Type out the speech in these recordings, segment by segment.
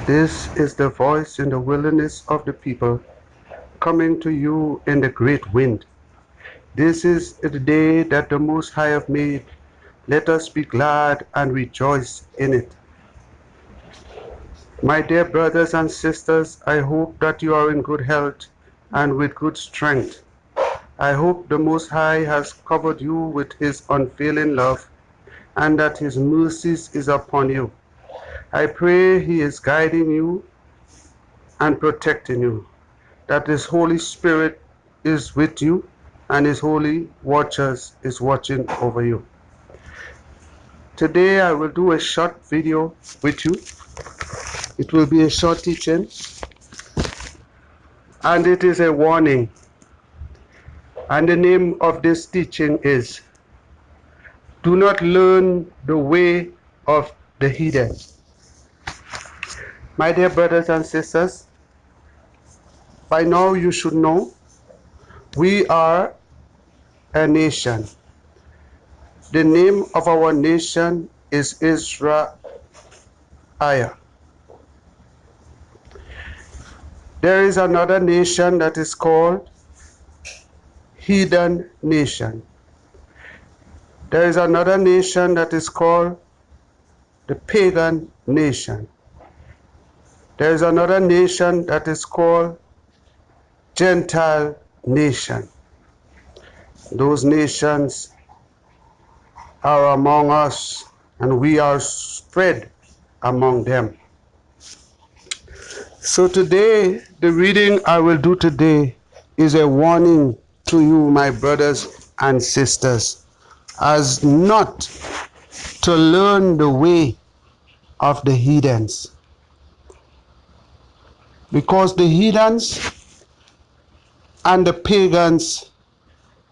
This is the voice in the wilderness of the people, coming to you in the great wind. This is the day that the Most High have made. Let us be glad and rejoice in it. My dear brothers and sisters, I hope that you are in good health and with good strength. I hope the Most High has covered you with his unfailing love and that his mercies is upon you. I pray he is guiding you and protecting you, that his Holy Spirit is with you and his holy watchers is watching over you. Today I will do a short video with you. It will be a short teaching and it is a warning. And the name of this teaching is, do not learn the way of the heathen. My dear brothers and sisters, by now you should know we are a nation. The name of our nation is EZER-IAH. There is another nation that is called heathen nation. There is another nation that is called the pagan nation. There is another nation that is called Gentile nation. Those nations are among us and we are spread among them. So today, the reading I will do today is a warning to you, my brothers and sisters, as not to learn the way of the heathens. Because the heathens and the pagans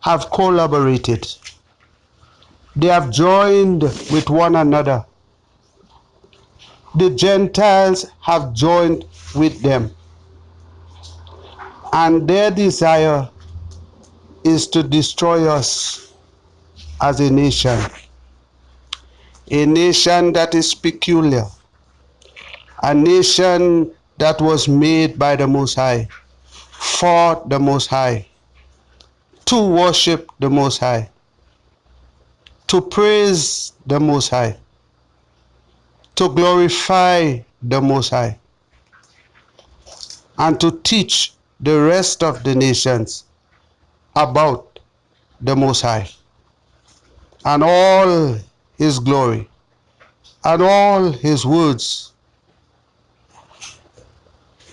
have collaborated. They have joined with one another. The Gentiles have joined with them. And their desire is to destroy us as a nation. A nation that is peculiar. A nation that was made by the Most High, for the Most High, to worship the Most High, to praise the Most High, to glorify the Most High, and to teach the rest of the nations about the Most High and all his glory and all his words.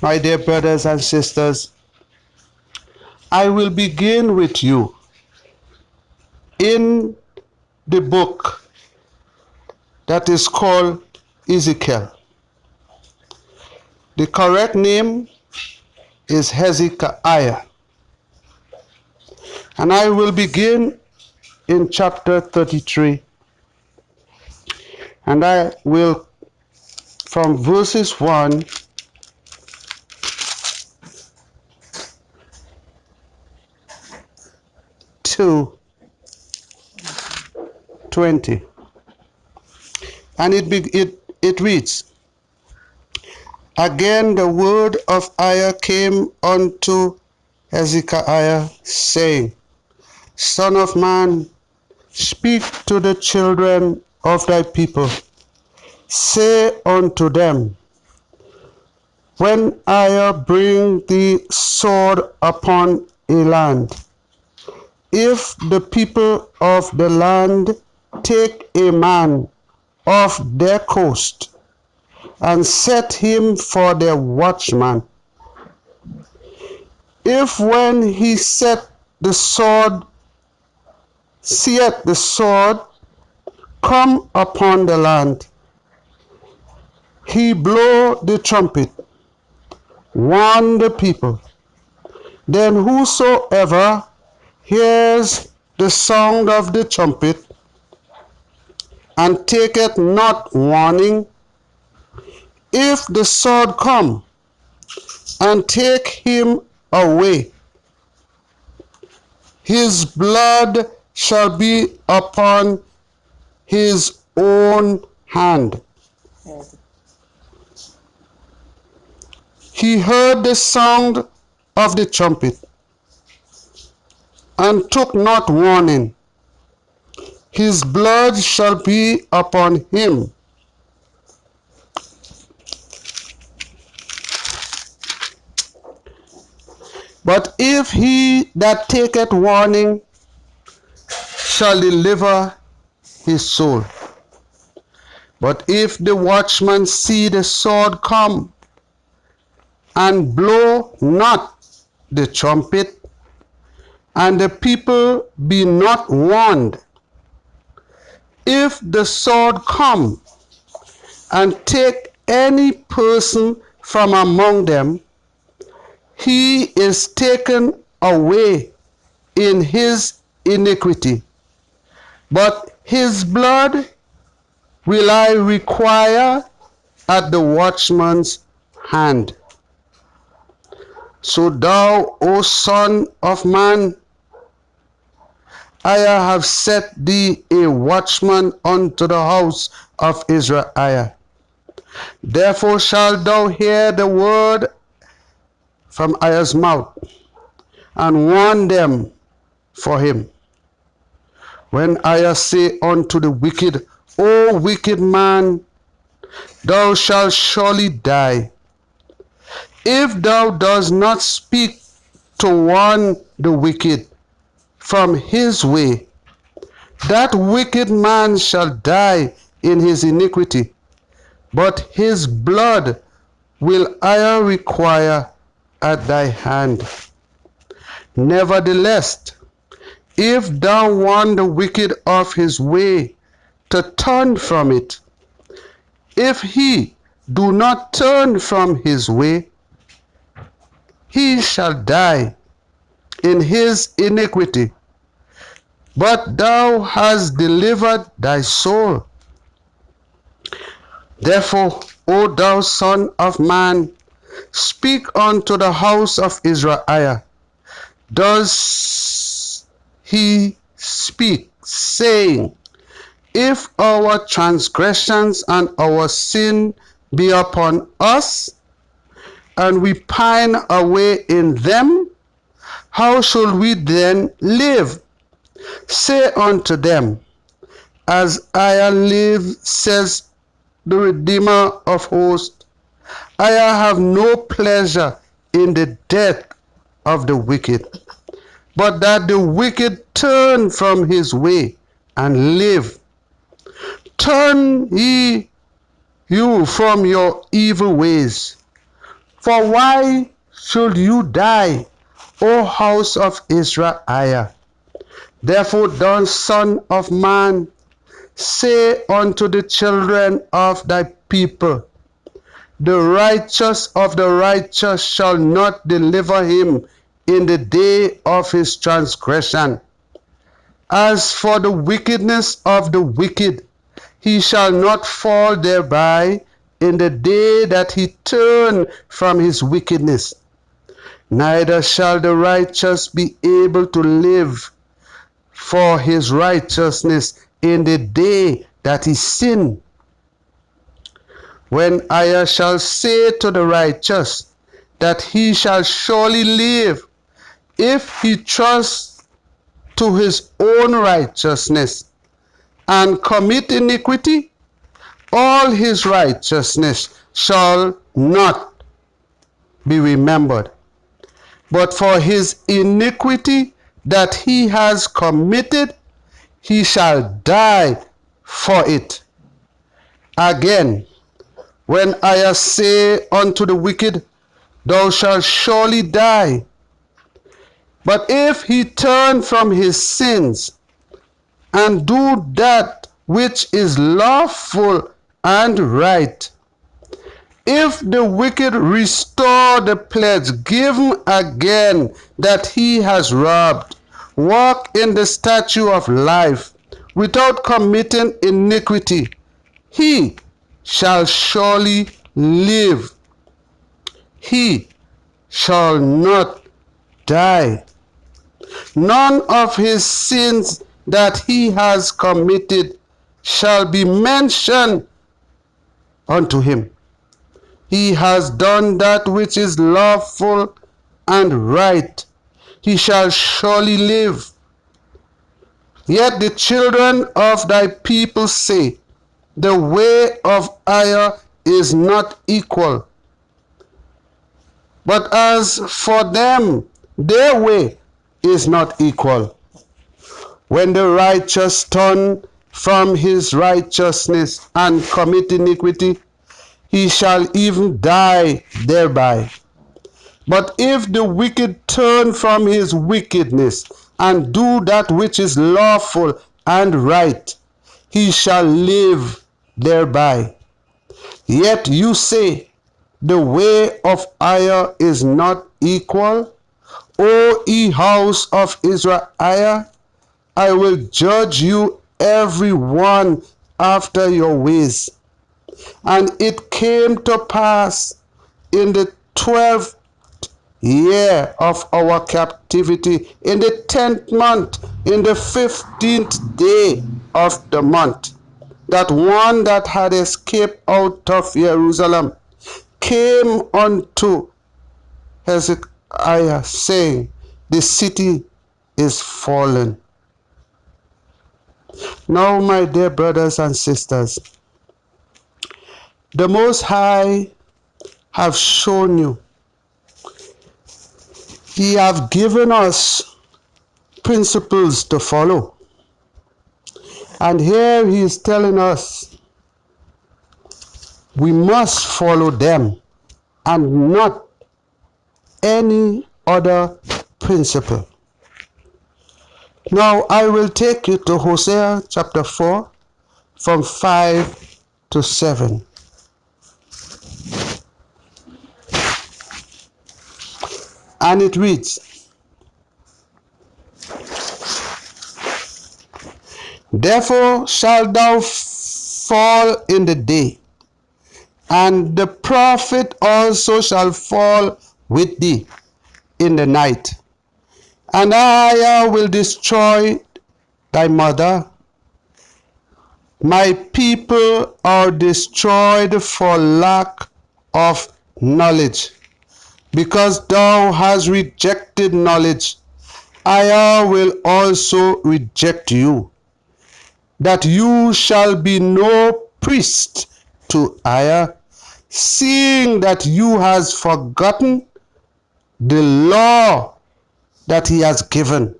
My dear brothers and sisters, I will begin with you in the book that is called Ezekiel. The correct name is EZER-IAH. And I will begin in chapter 33. And I will, from verses 1 to 20. And it reads, Again the word of IAH came unto EZER-IAH, saying, Son of man, speak to the children of thy people. Say unto them, When IAH bring the sword upon a land, if the people of the land take a man of their coast and set him for their watchman, if when he seeth the sword come upon the land, he blow the trumpet, warn the people, then whosoever hears the sound of the trumpet and taketh not warning, if the sword come and take him away, his blood shall be upon his own hand. he heard the sound of the trumpet, and took not warning, his blood shall be upon him. But if he that taketh warning shall deliver his soul. But if the watchman see the sword come, and blow not the trumpet, and the people be not warned, if the sword come, and take any person from among them, he is taken away in his iniquity. But his blood will I require at the watchman's hand. So thou, O son of man, I have set thee a watchman unto the house of EZER-IAH. Therefore shalt thou hear the word from Ahah's mouth, and warn them for him. When Ahah say unto the wicked, O wicked man, thou shalt surely die, if thou dost not speak to warn the wicked from his way, that wicked man shall die in his iniquity, but his blood will I require at thy hand. Nevertheless, if thou warn the wicked of his way, to turn from it, if he do not turn from his way, he shall die in his iniquity, but thou hast delivered thy soul. Therefore, O thou son of man, speak unto the house of EZER-IAH. Does he speak, saying, if our transgressions and our sin be upon us, and we pine away in them, how shall we then live? Say unto them, as I live, says the Redeemer of hosts, I have no pleasure in the death of the wicked, but that the wicked turn from his way and live. Turn ye you from your evil ways. For why should you die, O house of EZER-IAH? Therefore, thou son of man, say unto the children of thy people, the righteous of the righteous shall not deliver him in the day of his transgression. As for the wickedness of the wicked, he shall not fall thereby in the day that he turn from his wickedness. Neither shall the righteous be able to live for his righteousness in the day that he sin. When I shall say to the righteous that he shall surely live, if he trusts to his own righteousness and commit iniquity, all his righteousness shall not be remembered. But for his iniquity that he has committed, he shall die for it. Again, when I say unto the wicked, thou shalt surely die, but if he turn from his sins and do that which is lawful and right, if the wicked restore the pledge given again that he has robbed, walk in the statute of life without committing iniquity, he shall surely live. He shall not die. None of his sins that he has committed shall be mentioned unto him. He has done that which is lawful and right. He shall surely live. Yet the children of thy people say, the way of EZER is not equal. But as for them, their way is not equal. When the righteous turn from his righteousness and commit iniquity, he shall even die thereby. But if the wicked turn from his wickedness and do that which is lawful and right, he shall live thereby. Yet you say, the way of EZER is not equal. O ye house of Israel, I will judge you every one after your ways. And it came to pass in the 12th year of our captivity, in the 10th month, in the 15th day of the month, that one that had escaped out of Jerusalem came unto Hezekiah, saying, the city is fallen. Now, my dear brothers and sisters, the Most High have shown you. He have given us principles to follow. And here he is telling us we must follow them and not any other principle. Now I will take you to Hosea chapter 4 from 5 to 7. And it reads, therefore shalt thou fall in the day, and the prophet also shall fall with thee in the night. And I will destroy thy mother. My people are destroyed for lack of knowledge. Because thou hast rejected knowledge, I will also reject you, that you shall be no priest to EZER, seeing that you has forgotten the law that he has given.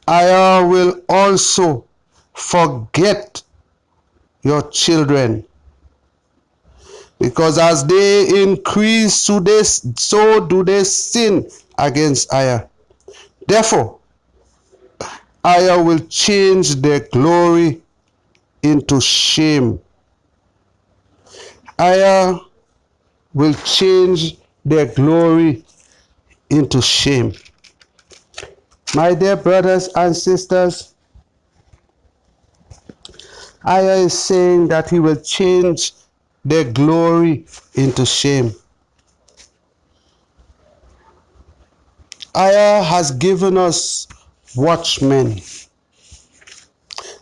I will also forget your children, because as they increase, so do they sin against EZER. Therefore, EZER will change their glory into shame. EZER will change their glory into shame. My dear brothers and sisters, EZER is saying that he will change their glory into shame. EZER has given us watchmen.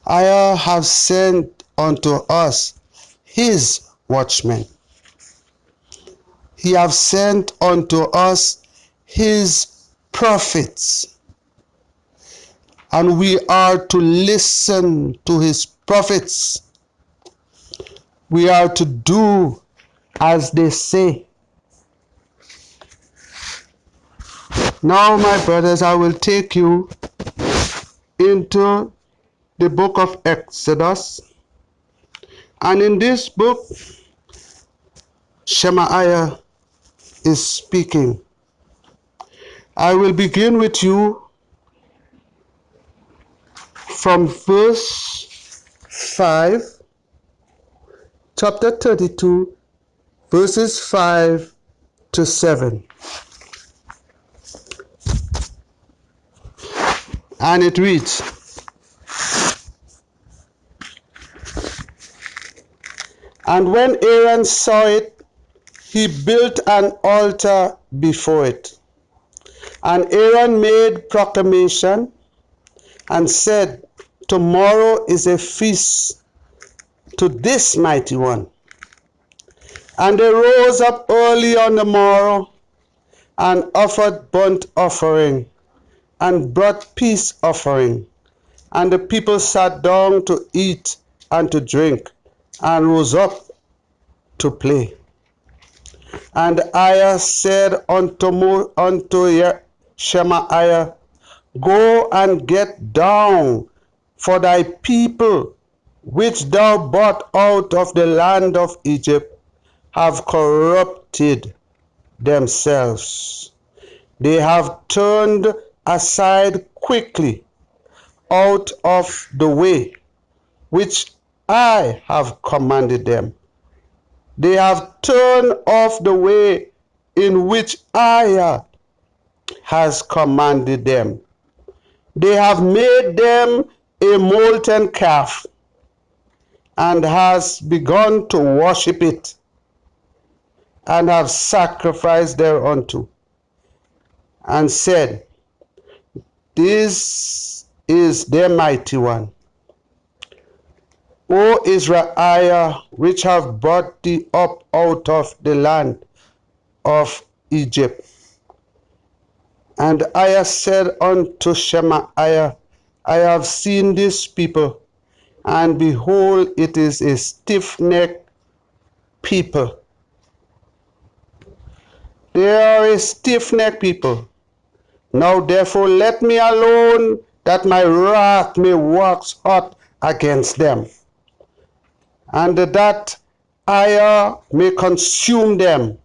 EZER has sent unto us his watchmen. He has sent unto us his prophets. And we are to listen to his prophets. We are to do as they say. Now, my brothers, I will take you into the book of Exodus. And in this book, Shemaiah is speaking. I will begin with you from verse 5, chapter 32, verses 5 to 7. And it reads, and when Aaron saw it, he built an altar before it. And Aaron made proclamation and said, tomorrow is a feast to this mighty one. And they rose up early on the morrow, and offered burnt offering, and brought peace offering. And the people sat down to eat and to drink, and rose up to play. And Aiah said unto Shemaiah, Go and get down, for thy people, which thou brought out of the land of Egypt, have corrupted themselves. They have turned aside quickly out of the way which I have commanded them. They have turned off the way in which Aiah has commanded them. They have made them a molten calf, and has begun to worship it, and have sacrificed thereunto, and said, This is the mighty one, O EZER-IAH, which have brought thee up out of the land of Egypt. And Aiah said unto Shemaiah, I have seen this people, and behold, it is a stiff-necked people. They are a stiff-necked people. Now therefore let me alone, that my wrath may wax hot against them, and that Aiah may consume them.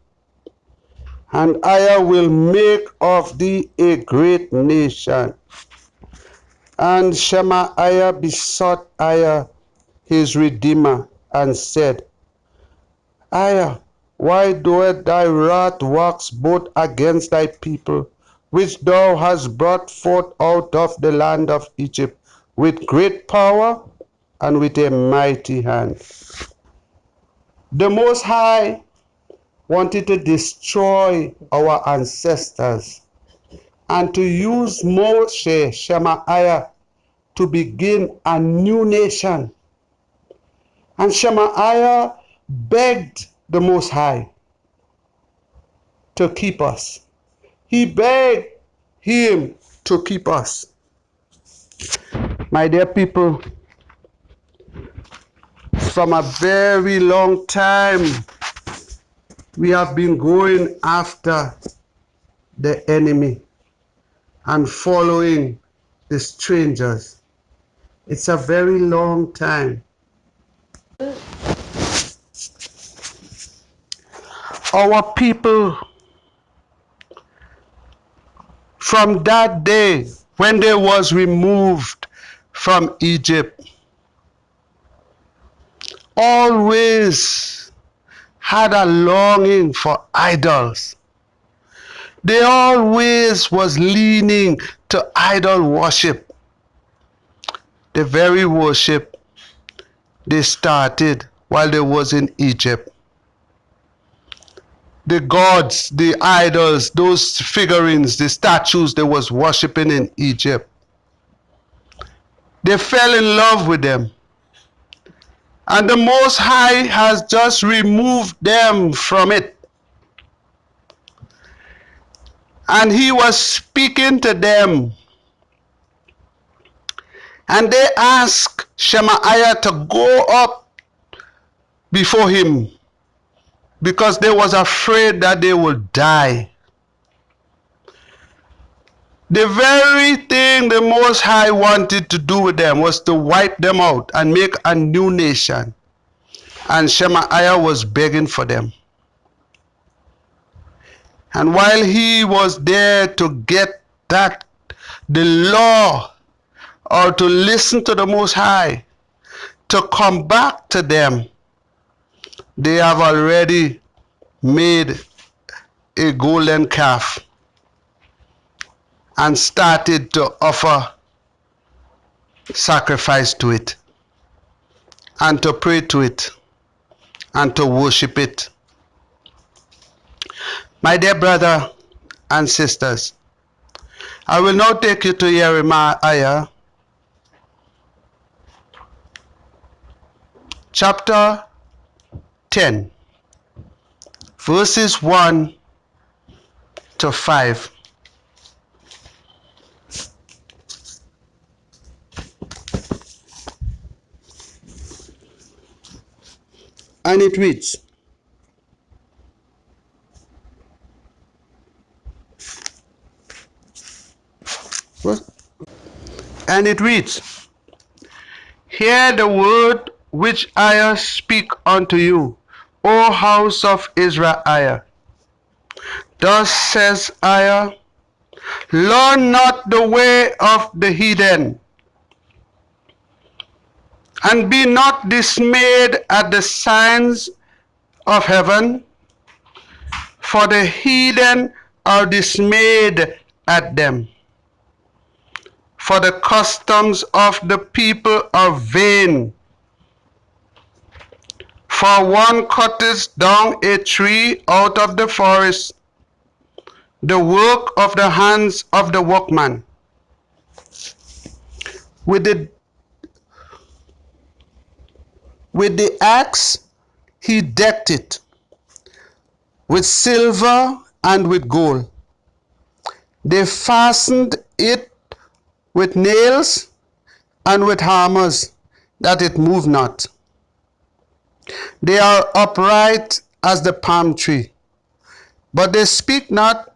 And Aiah will make of thee a great nation. And Shemaiah besought Aiah his redeemer, and said, Aiah, why doeth thy wrath wax both against thy people, which thou hast brought forth out of the land of Egypt, with great power and with a mighty hand? The Most High wanted to destroy our ancestors, and to use Moshe, Shemaiah, to begin a new nation. And Shemaiah begged the Most High to keep us. He begged him to keep us. My dear people, from a very long time, we have been going after the enemy and following the strangers. It's a very long time. Our people, from that day when they was removed from Egypt, always had a longing for idols. They always was leaning to idol worship. The very worship they started while they was in Egypt. The gods, the idols, those figurines, the statues they was worshiping in Egypt, they fell in love with them. And the Most High has just removed them from it. And he was speaking to them. And they asked Shemaiah to go up before him, because they was afraid that they would die. The very thing the Most High wanted to do with them was to wipe them out and make a new nation. And Shemaiah was begging for them. And while he was there to get that, the law, or to listen to the Most High, to come back to them, they have already made a golden calf and started to offer sacrifice to it, and to pray to it, and to worship it. My dear brother and sisters, I will now take you to Jeremiah chapter 10. verses 1 to 5. And it reads, and it reads, Hear the word which I speak unto you, O house of EZER-IAH. Thus says I, learn not the way of the heathen, and be not dismayed at the signs of heaven, for the heathen are dismayed at them. For the customs of the people are vain. For one cutteth down a tree out of the forest, the work of the hands of the workman. With the axe he decked it, with silver and with gold. They fastened it with nails and with hammers, that it move not. They are upright as the palm tree, but they speak not.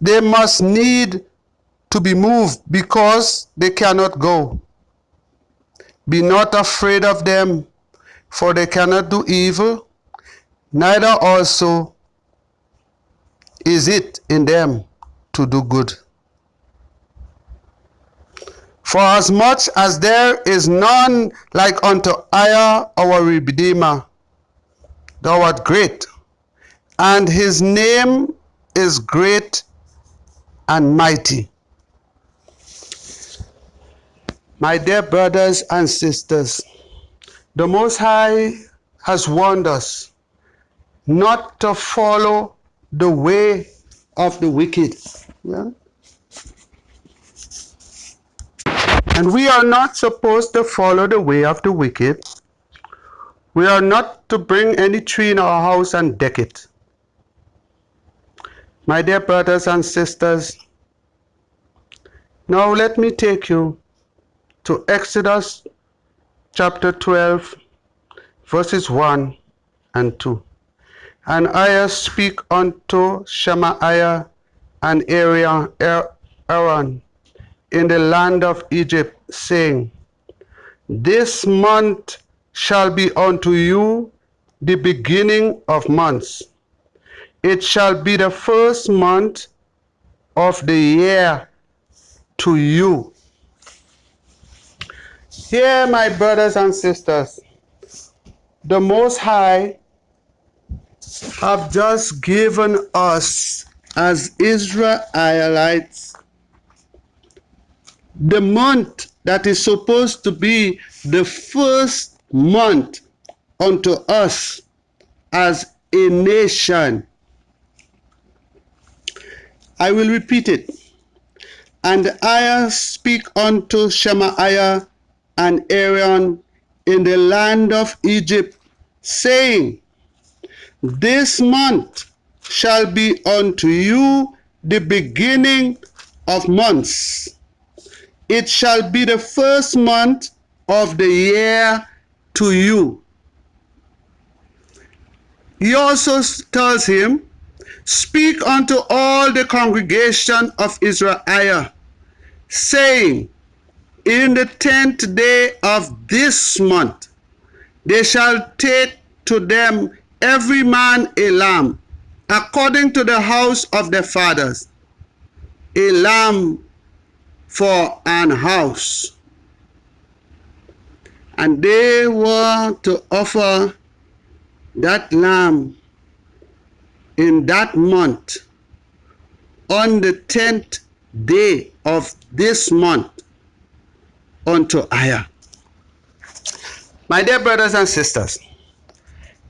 They must need to be moved, because they cannot go. Be not afraid of them, for they cannot do evil, neither also is it in them to do good. For as much as there is none like unto IAH our Redeemer, thou art great, and his name is great and mighty. My dear brothers and sisters, the Most High has warned us not to follow the way of the wicked. Yeah? And we are not supposed to follow the way of the wicked. We are not to bring any tree in our house and deck it. My dear brothers and sisters, now let me take you to Exodus chapter 12, verses 1 and 2. And I speak unto Shemaiah and Aaron in the land of Egypt, saying, This month shall be unto you the beginning of months. It shall be the first month of the year to you. Here, my brothers and sisters, the Most High have just given us as Israelites the month that is supposed to be the first month unto us as a nation. I will repeat it. And I speak unto Shemaiah and Aaron in the land of Egypt, saying, This month shall be unto you the beginning of months. It shall be the first month of the year to you. He also tells him, Speak unto all the congregation of EZER-IAH, saying, In the 10th day of this month, they shall take to them every man a lamb, according to the house of their fathers, a lamb for an house. And they were to offer that lamb in that month on the 10th day of this month unto IAH. My dear brothers and sisters,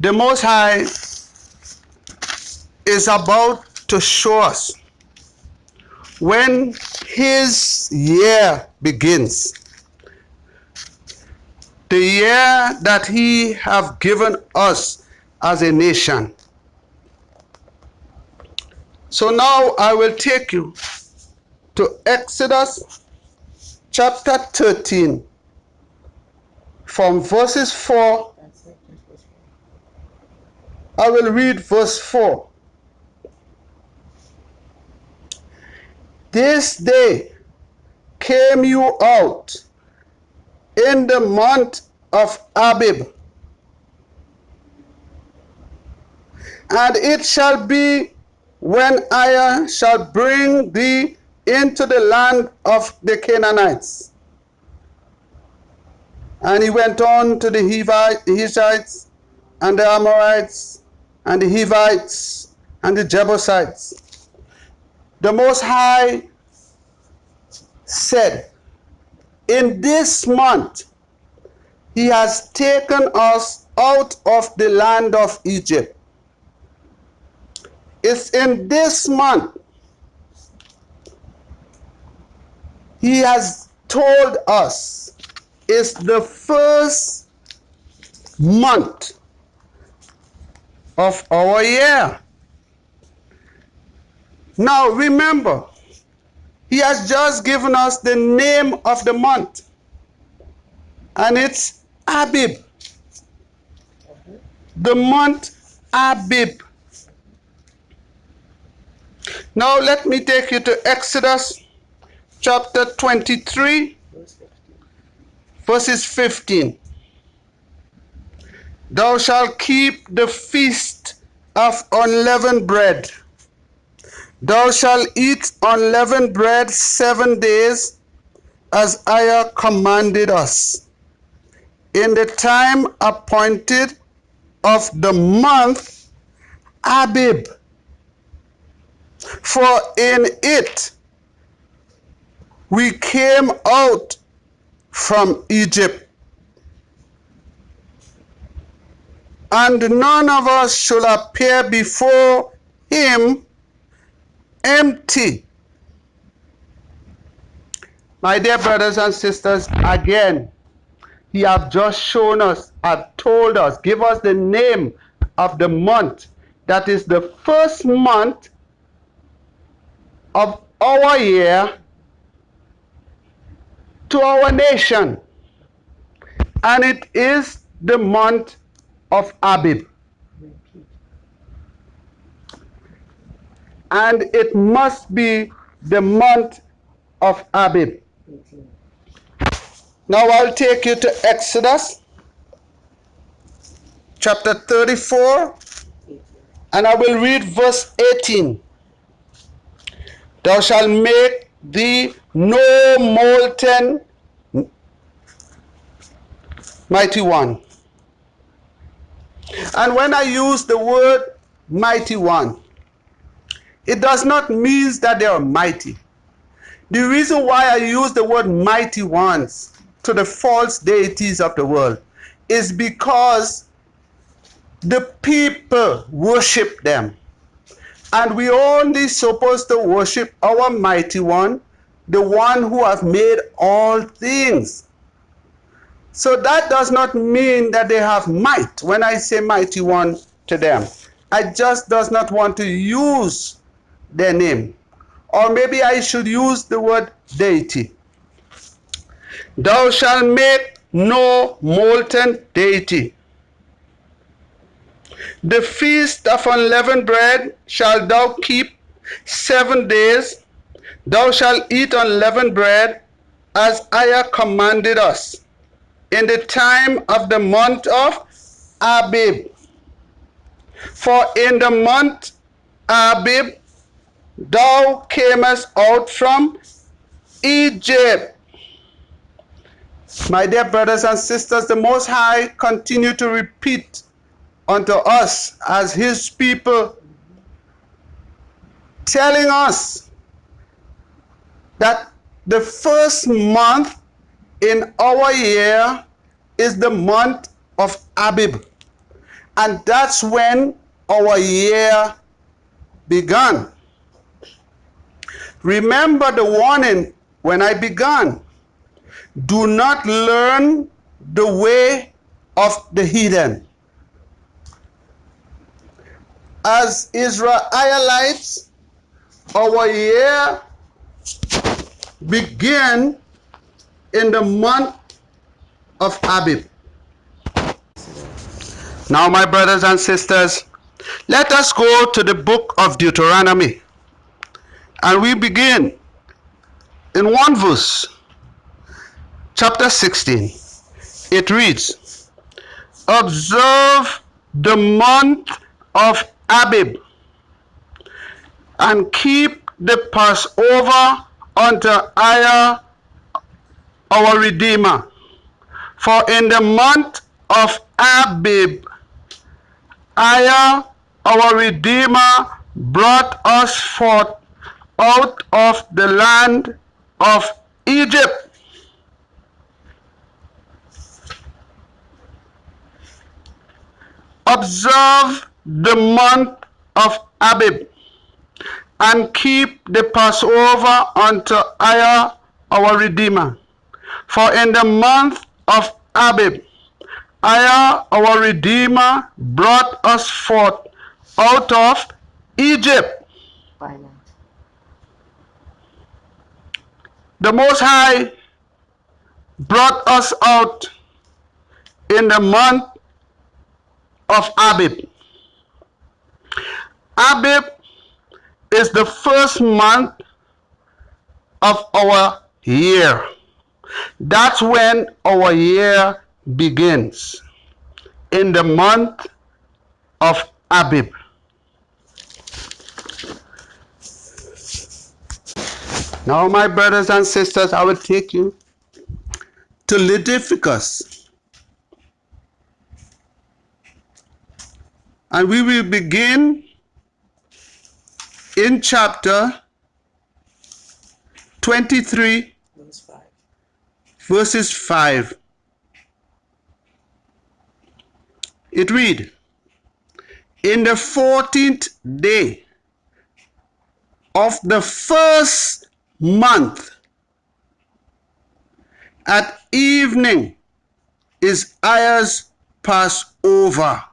the Most High is about to show us when his year begins, the year that he have given us as a nation. So now I will take you to Exodus chapter 13 from verses 4. I will read verse 4. This day came you out in the month of Abib, and it shall be when I shall bring thee into the land of the Canaanites. And he went on to the Hittites, and the Amorites, and the Hivites, and the Jebusites. The Most High said, in this month he has taken us out of the land of Egypt. It's in this month he has told us it's the first month of our year. Now remember, he has just given us the name of the month, and it's Abib. The month Abib. Now let me take you to Exodus chapter 23, verses 15. Thou shalt keep the feast of unleavened bread. Thou shalt eat unleavened bread 7 days, as I commanded us, in the time appointed of the month Abib. For in it we came out from Egypt, and none of us shall appear before him empty. My dear brothers and sisters, again, he have just shown us, have told us, give us the name of the month that is the first month of our year to our nation, and it is the month of Abib. And it must be the month of Abib. Now I'll take you to Exodus chapter 34, and I will read verse 18. Thou shalt make thee no molten mighty one. And when I use the word mighty one, it does not mean that they are mighty. The reason why I use the word mighty ones to the false deities of the world is because the people worship them. And we only supposed to worship our mighty one, the one who has made all things. So that does not mean that they have might when I say mighty one to them. I just does not want to use their name. Or maybe I should use the word deity. Thou shalt make no molten deity. The feast of unleavened bread shalt thou keep 7 days. Thou shalt eat unleavened bread, as I commanded us, in the time of the month of Abib. For in the month Abib thou camest out from Egypt. My dear brothers and sisters, the Most High continue to repeat unto us as his people, telling us that the first month in our year is the month of Abib, and that's when our year began. Remember the warning when I began: do not learn the way of the heathen. As Israelites, Our year began in the month of Abib. Now, my brothers and sisters, let us go to the book of Deuteronomy, and we begin in one verse, chapter 16. It reads, "Observe the month of Abib, and keep the Passover unto EZER-IAH our Redeemer. For in the month of Abib, EZER-IAH our Redeemer brought us forth out of the land of Egypt." Observe the month of Abib, and keep the Passover unto EZER-IAH our Redeemer. For in the month of Abib, EZER-IAH our Redeemer brought us forth out of Egypt. The Most High brought us out in the month of Abib. Abib is the first month of our year. That's when our year begins, in the month of Abib. Now, my brothers and sisters, I will take you to Leviticus, and we will begin in chapter 23, verses 5. It reads, "In the 14th day of the first month at evening is EZER-IAH's Passover.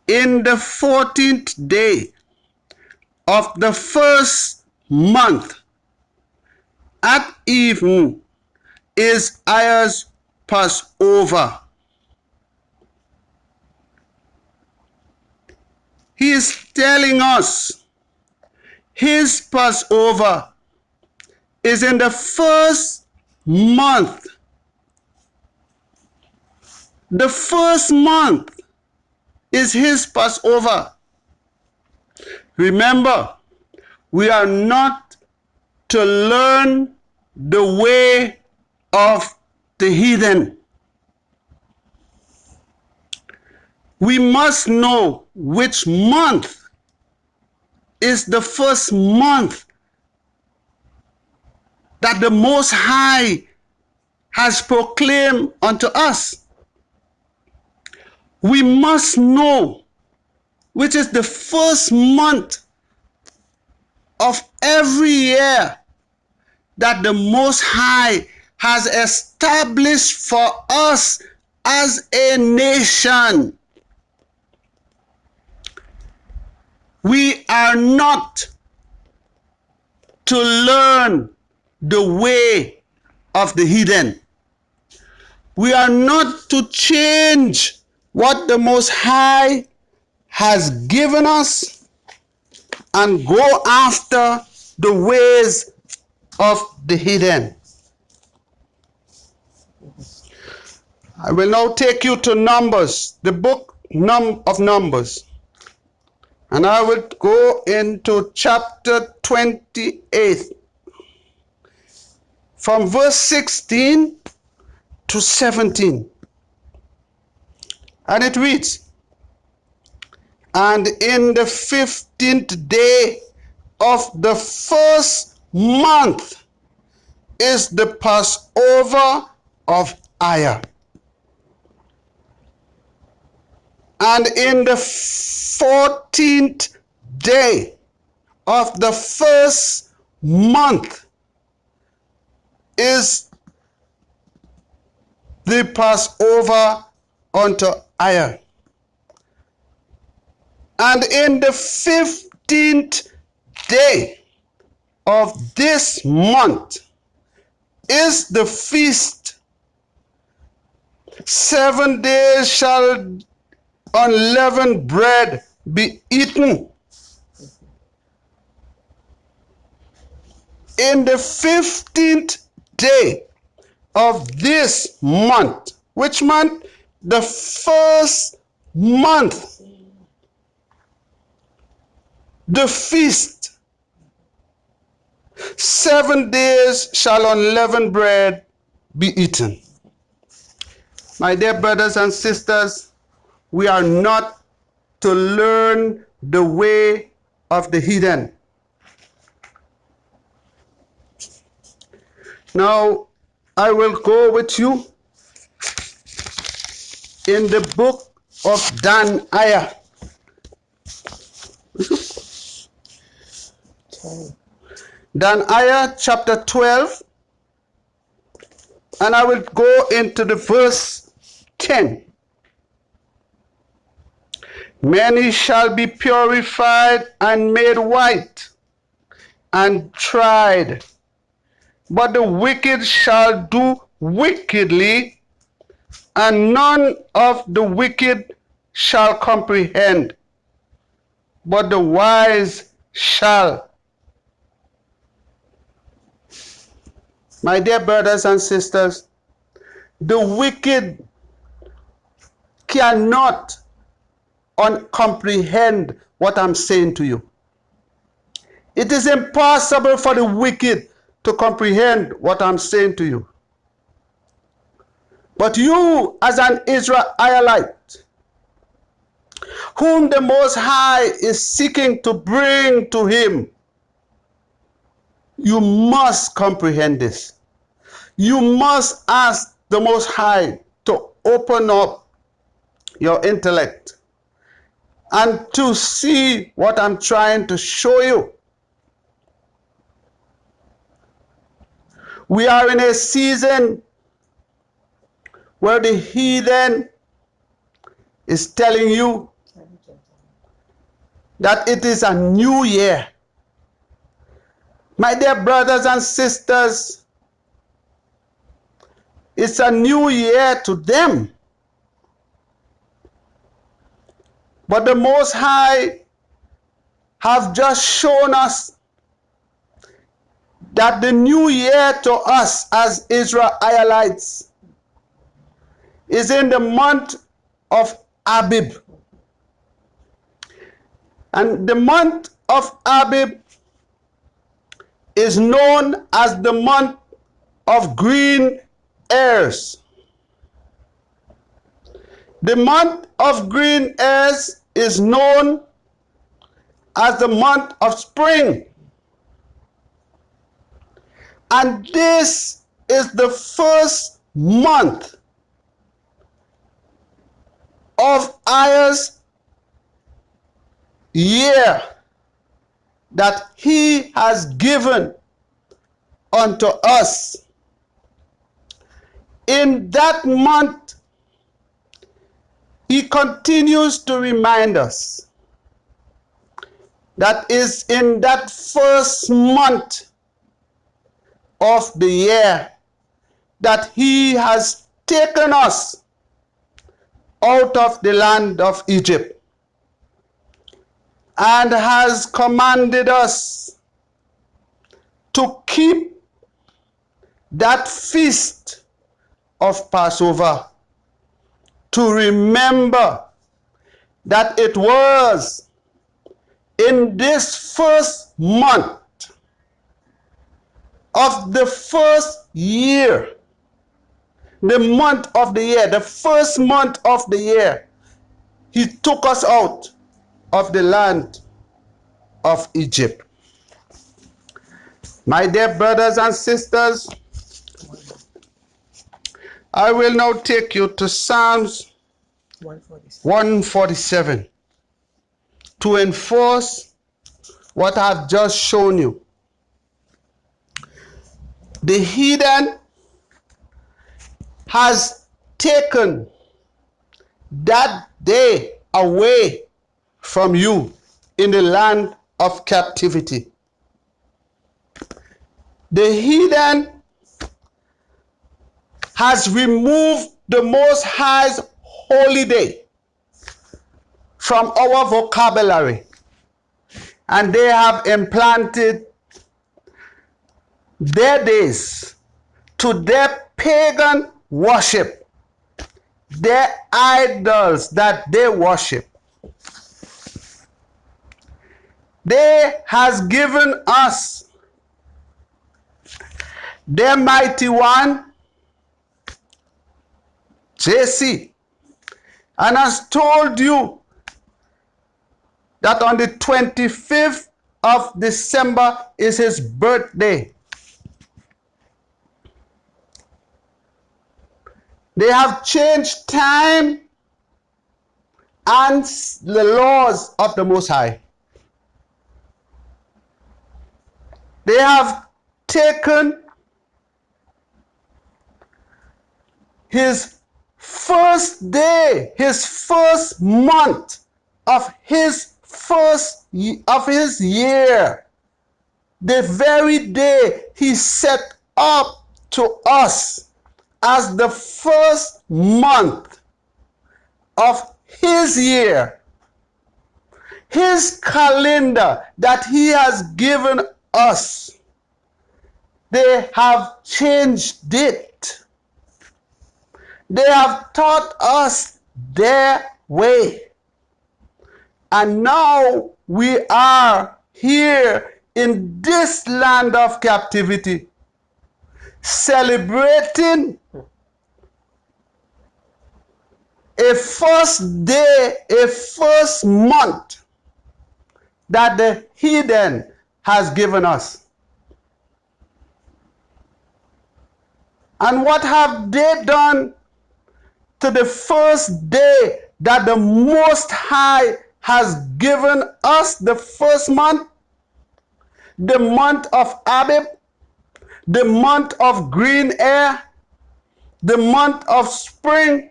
In the 14th day of the first month at evening is EZER-IAH's Passover." He is telling us his Passover is in the first month. The first month is his Passover. Remember, we are not to learn the way of the heathen. We must know which month is the first month that the Most High has proclaimed unto us. We must know which is the first month of every year that the Most High has established for us as a nation. We are not to learn the way of the heathen. We are not to change what the Most High has given us and go after the ways of the heathen. I will now take you to Numbers, the book of Numbers. And I will go into chapter 28, from verse 16 to 17. And it reads, "And in the 15th day of the first month is the Passover of EZER-IAH. And in the 14th day of the first month is the Passover unto EZER-IAH. And in the 15th day of this month is the feast. 7 days shall unleavened bread be eaten. In the 15th day of this month, which month? The first month, the feast. 7 days shall unleavened bread be eaten. My dear brothers and sisters, we are not to learn the way of the heathen. Now, I will go with you in the book of EZER-IAH. EZER-IAH chapter 12, and I will go into the verse 10. Many shall be purified and made white and tried, but the wicked shall do wickedly, and none of the wicked shall comprehend, but the wise shall. My dear brothers and sisters, the wicked cannot comprehend what I'm saying to you. It is impossible for the wicked to comprehend what I'm saying to you. But you, as an Israelite, whom the Most High is seeking to bring to him, you must comprehend this. You must ask the Most High to open up your intellect and to see what I'm trying to show you. We are in a season where the heathen is telling you that it is a new year. My dear brothers and sisters, it's a new year to them. But the Most High have just shown us that the new year to us as Israelites is in the month of Abib. And the month of Abib is known as the month of green ears. The month of green ears is known as the month of spring. And this is the first month of EZER's year that he has given unto us. In that month, he continues to remind us that is in that first month of the year that he has taken us out of the land of Egypt and has commanded us to keep that feast of Passover, to remember that it was in this first month of the first year, the month of the year, the first month of the year, he took us out of the land of Egypt. My dear brothers and sisters, I will now take you to Psalms 147 to enforce what I've just shown you. The heathen has taken that day away from you in the land of captivity. The heathen has removed the Most High's holy day from our vocabulary, and they have implanted their days to their pagan worship, their idols that they worship. They has given us their mighty one, JC, and has told you that on the 25th of December is his birthday. They have changed time and the laws of the Most High. They have taken his first day, his first month of his year, the very day he set up to us as the first month of his year, his calendar that he has given us. They have changed it. They have taught us their way. And now we are here in this land of captivity, celebrating a first day, a first month that the heathen has given us. And what have they done to the first day that the Most High has given us, the first month, the month of Abib, the month of green air, the month of spring?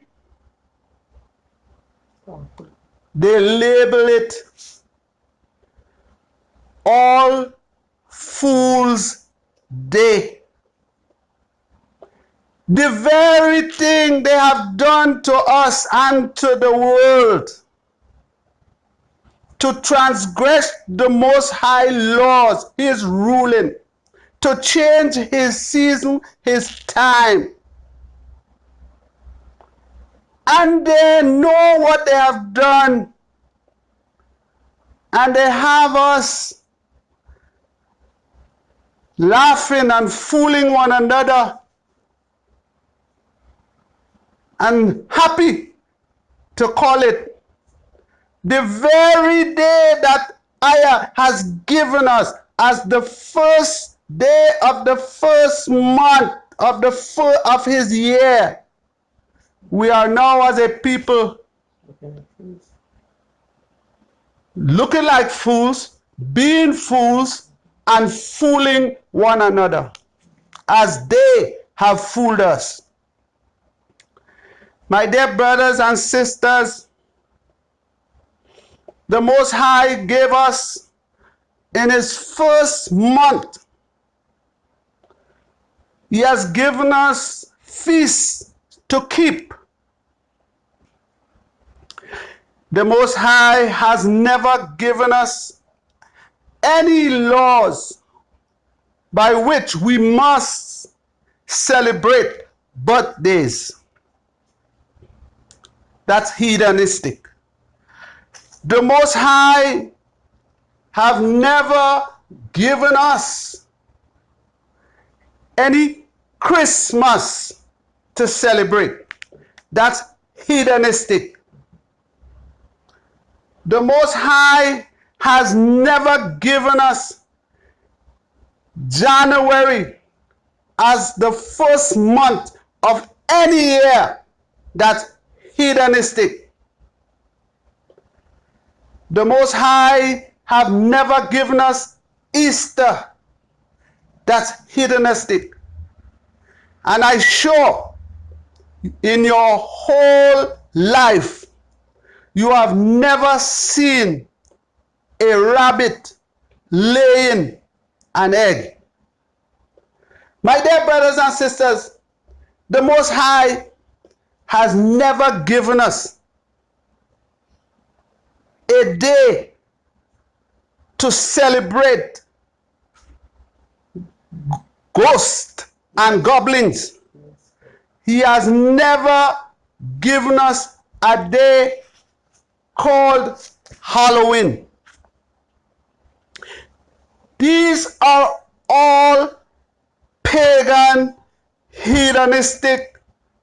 They label it All Fool's Day. The very thing they have done to us and to the world, to transgress the Most High laws, his ruling, to change his season, his time. And they know what they have done, and they have us laughing and fooling one another and happy to call it the very day that EZER-IAH has given us as the first day of the first month of his year. We are now as a people looking like fools, being fools, and fooling one another as they have fooled us. My dear brothers and sisters, the Most High gave us in his first month, he has given us feasts to keep. The Most High has never given us any laws by which we must celebrate birthdays. That's heathenistic. The Most High have never given us any Christmas to celebrate. That's heathenistic. The Most High has never given us January as the first month of any year. That's heathenistic. The Most High have never given us Easter. That's heathenistic. And I'm sure in your whole life, you have never seen a rabbit laying an egg. My dear brothers and sisters, the Most High has never given us a day to celebrate ghosts and goblins. He has never given us a day called Halloween. These are all pagan, heathenistic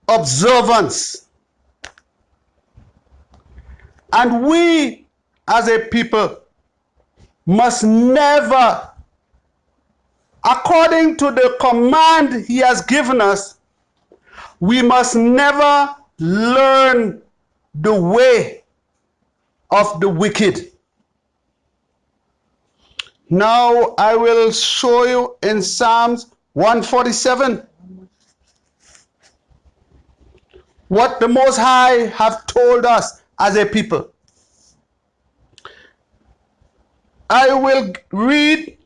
observance. And we as a people must never, according to the command he has given us, we must never learn the way of the wicked. Now I will show you in Psalms 147 what the Most High have told us as a people. I will read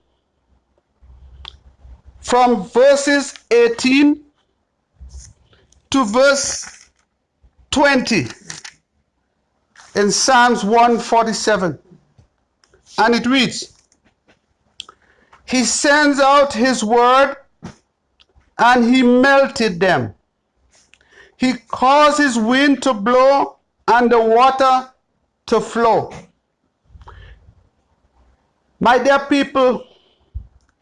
from verses 18 to verse 20 in Psalms 147. And it reads, He sends out his word and he melted them. He caused his wind to blow and the water to flow. My dear people,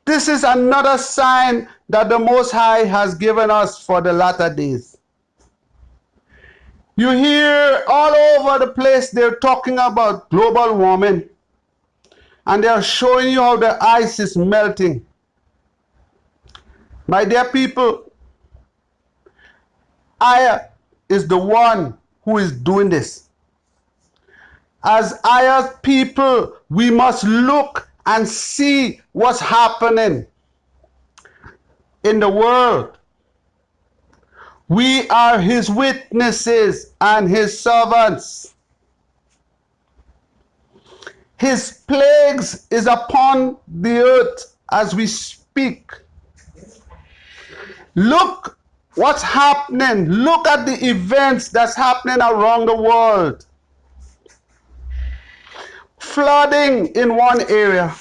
this is another sign that the Most High has given us for the latter days. You hear all over the place they're talking about global warming, and they're showing you how the ice is melting. My dear people, I is the one who is doing this. As Aya's people, we must look and see what's happening in the world. We are his witnesses and his servants. His plagues is upon the earth as we speak. Look what's happening. Look at the events that's happening around the world. Flooding in one area,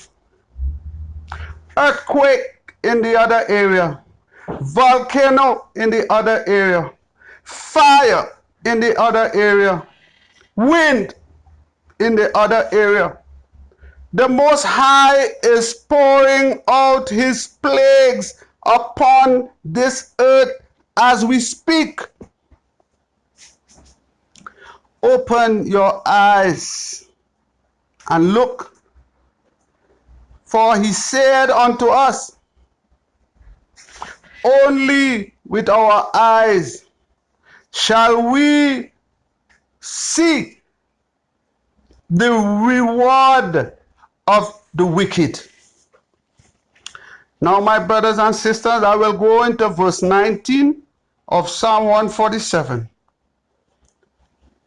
earthquake in the other area, volcano in the other area, fire in the other area, wind in the other area. The Most High is pouring out his plagues upon this earth as we speak. Open your eyes and look, for he said unto us, only with our eyes shall we see the reward of the wicked. Now, my brothers and sisters, I will go into verse 19 of Psalm 147.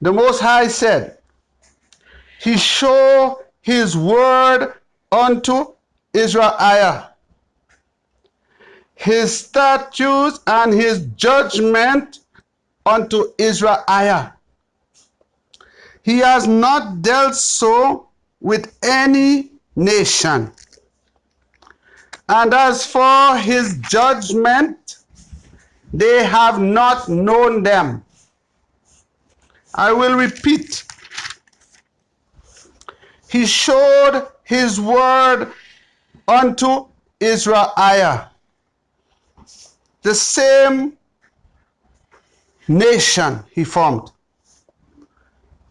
The Most High said, He showed his word unto EZER-IAH, his statutes and his judgment unto EZER-IAH. He has not dealt so with any nation. And as for his judgment, they have not known them. I will repeat. He showed his word unto EZER-IAH, the same nation he formed.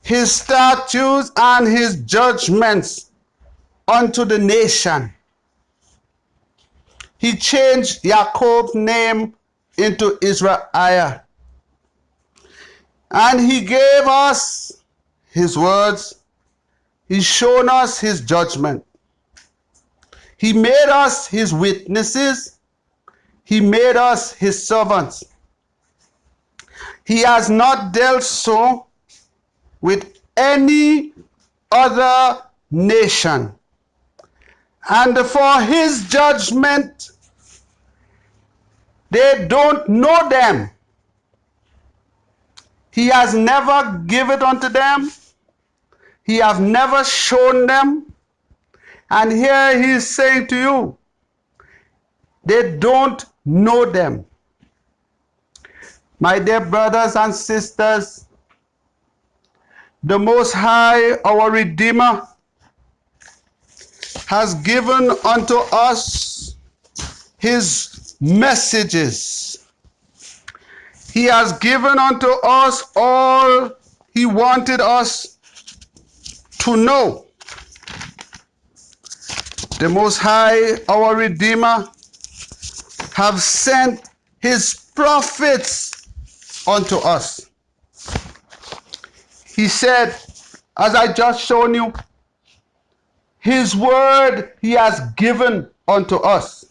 His statutes and his judgments unto the nation. He changed Jacob's name into EZER-IAH. And he gave us his words. He's shown us his judgment. He made us his witnesses. He made us his servants. He has not dealt so with any other nation. And for his judgment, they don't know them. He has never given it unto them. He has never shown them. And here he is saying to you, they don't know them. My dear brothers and sisters, the Most High, our Redeemer, has given unto us his messages. He has given unto us all he wanted us to know. The Most High, our Redeemer, have sent his prophets unto us. He said, as I just shown you, his word he has given unto us.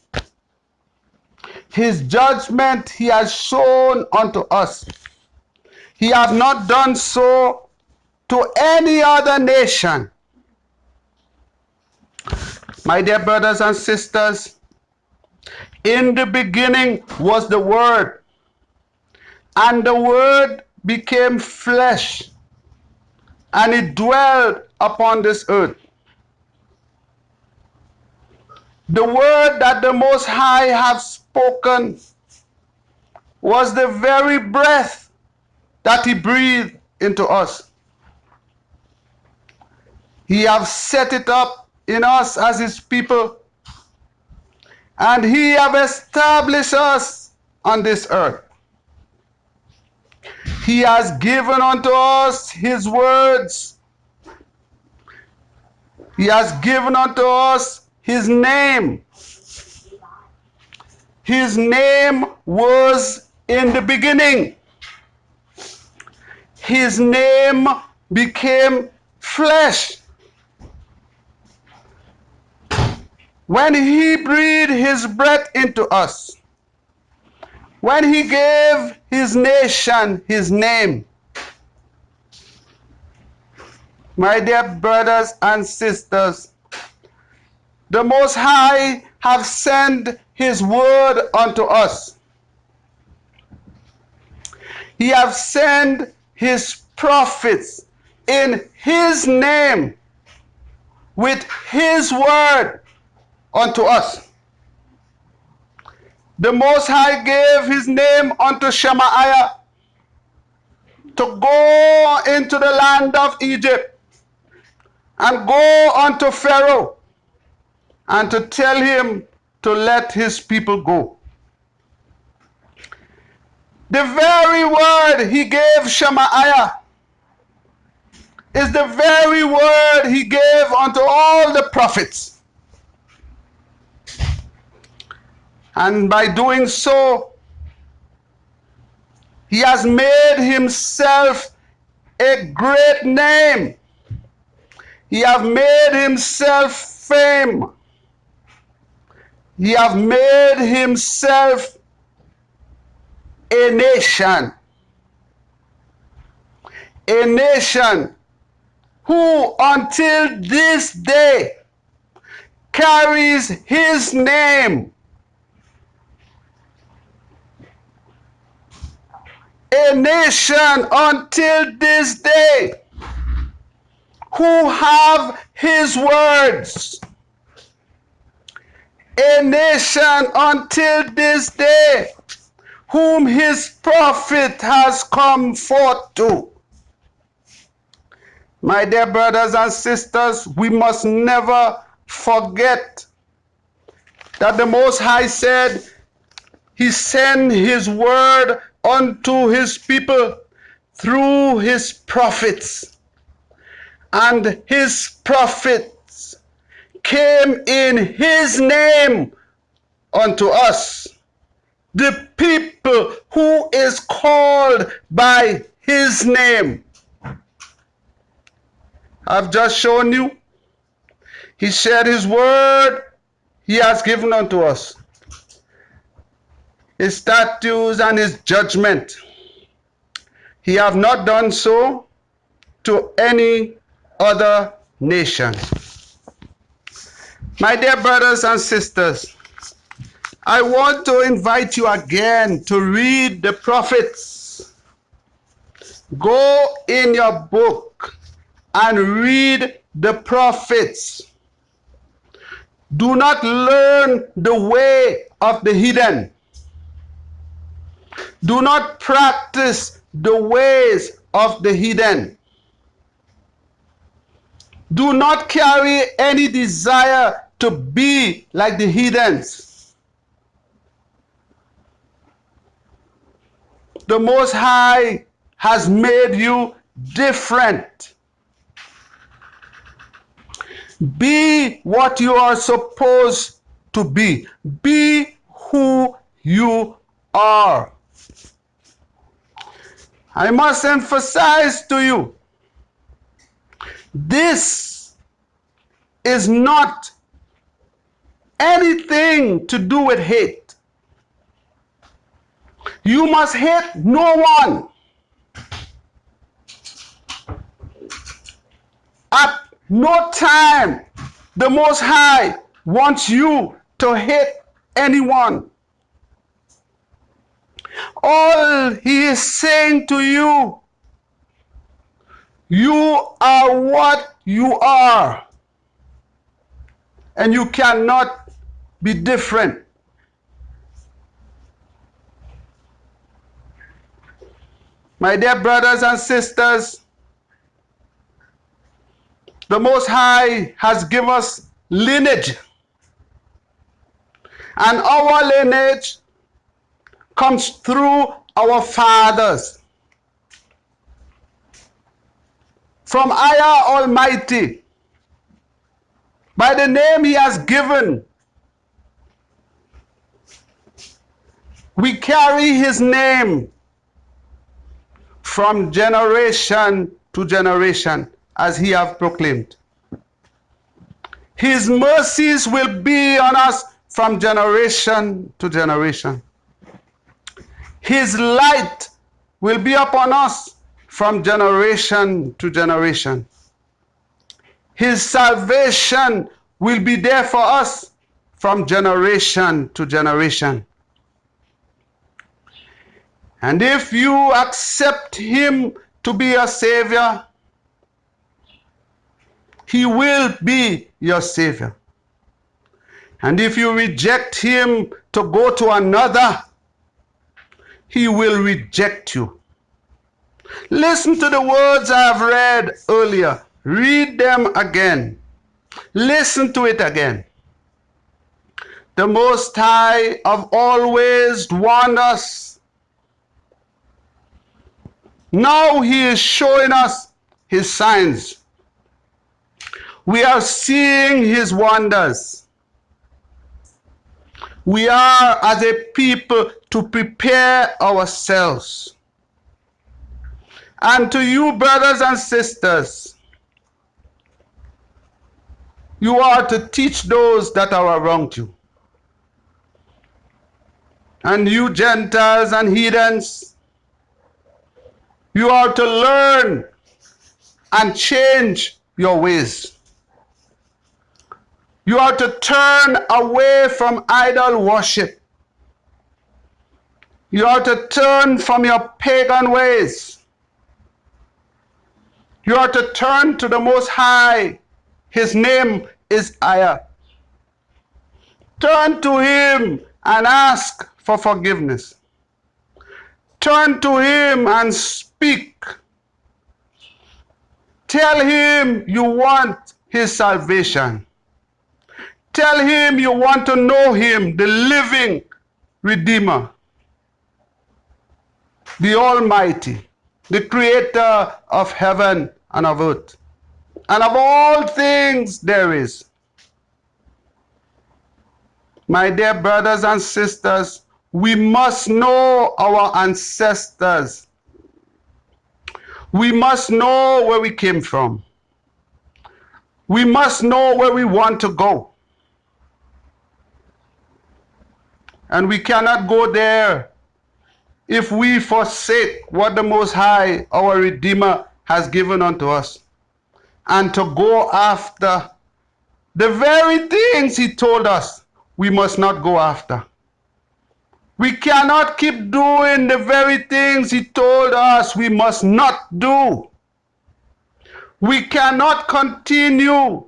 His judgment he has shown unto us. He has not done so to any other nation. My dear brothers and sisters, in the beginning was the Word, and the Word became flesh, and it dwelled upon this earth. The word that the Most High have spoken was the very breath that he breathed into us. He have set it up in us as his people, and he have established us on this earth. He has given unto us his words. He has given unto us his name. His name was in the beginning. His name became flesh. When he breathed his breath into us, when he gave his nation his name, my dear brothers and sisters, the Most High have sent his word unto us. He have sent his prophets in his name with his word unto us. The Most High gave his name unto Shemaiah to go into the land of Egypt and go unto Pharaoh and to tell him to let his people go. The very word he gave Shemaiah is the very word he gave unto all the prophets. And by doing so, he has made himself a great name. He has made himself fame. He has made himself a nation. A nation who until this day carries his name. A nation until this day who have his words. A nation until this day whom his prophet has come forth to. My dear brothers and sisters, we must never forget that the Most High said he sent his word unto his people through his prophets. And his prophets came in his name unto us, the people who is called by his name. I've just shown you. He shared his word he has given unto us. His statutes and his judgment. He have not done so to any other nation. My dear brothers and sisters, I want to invite you again to read the prophets. Go in your book and read the prophets. Do not learn the way of the heathen. Do not practice the ways of the heathen. Do not carry any desire to be like the heathens. The Most High has made you different. Be what you are supposed to be. Be who you are. I must emphasize to you, this is not anything to do with hate. You must hate no one. At no time the Most High wants you to hate anyone. All he is saying to you, you are what you are, and you cannot be different. My dear brothers and sisters, the Most High has given us lineage, and our lineage comes through our fathers. From EZER Almighty, by the name he has given, we carry his name from generation to generation, as he has proclaimed. His mercies will be on us from generation to generation. His light will be upon us from generation to generation. His salvation will be there for us from generation to generation. And if you accept him to be your Savior, he will be your Savior. And if you reject him to go to another, he will reject you. Listen to the words I have read earlier. Read them again. Listen to it again. The Most High have always warned us. Now he is showing us his signs. We are seeing his wonders. We are, as a people, to prepare ourselves. And to you, brothers and sisters, you are to teach those that are around you. And you Gentiles and heathens, you are to learn and change your ways. You are to turn away from idol worship. You are to turn from your pagan ways. You are to turn to the Most High. His name is EZER. Turn to him and ask for forgiveness. Turn to him and speak. Tell him you want his salvation. Tell him you want to know him, the living Redeemer, the Almighty, the Creator of heaven and of earth, and of all things there is. My dear brothers and sisters, we must know our ancestors. We must know where we came from. We must know where we want to go. And we cannot go there if we forsake what the Most High, our Redeemer, has given unto us, and to go after The very things he told us we must not go after. We cannot keep doing the very things he told us we must not do. We cannot continue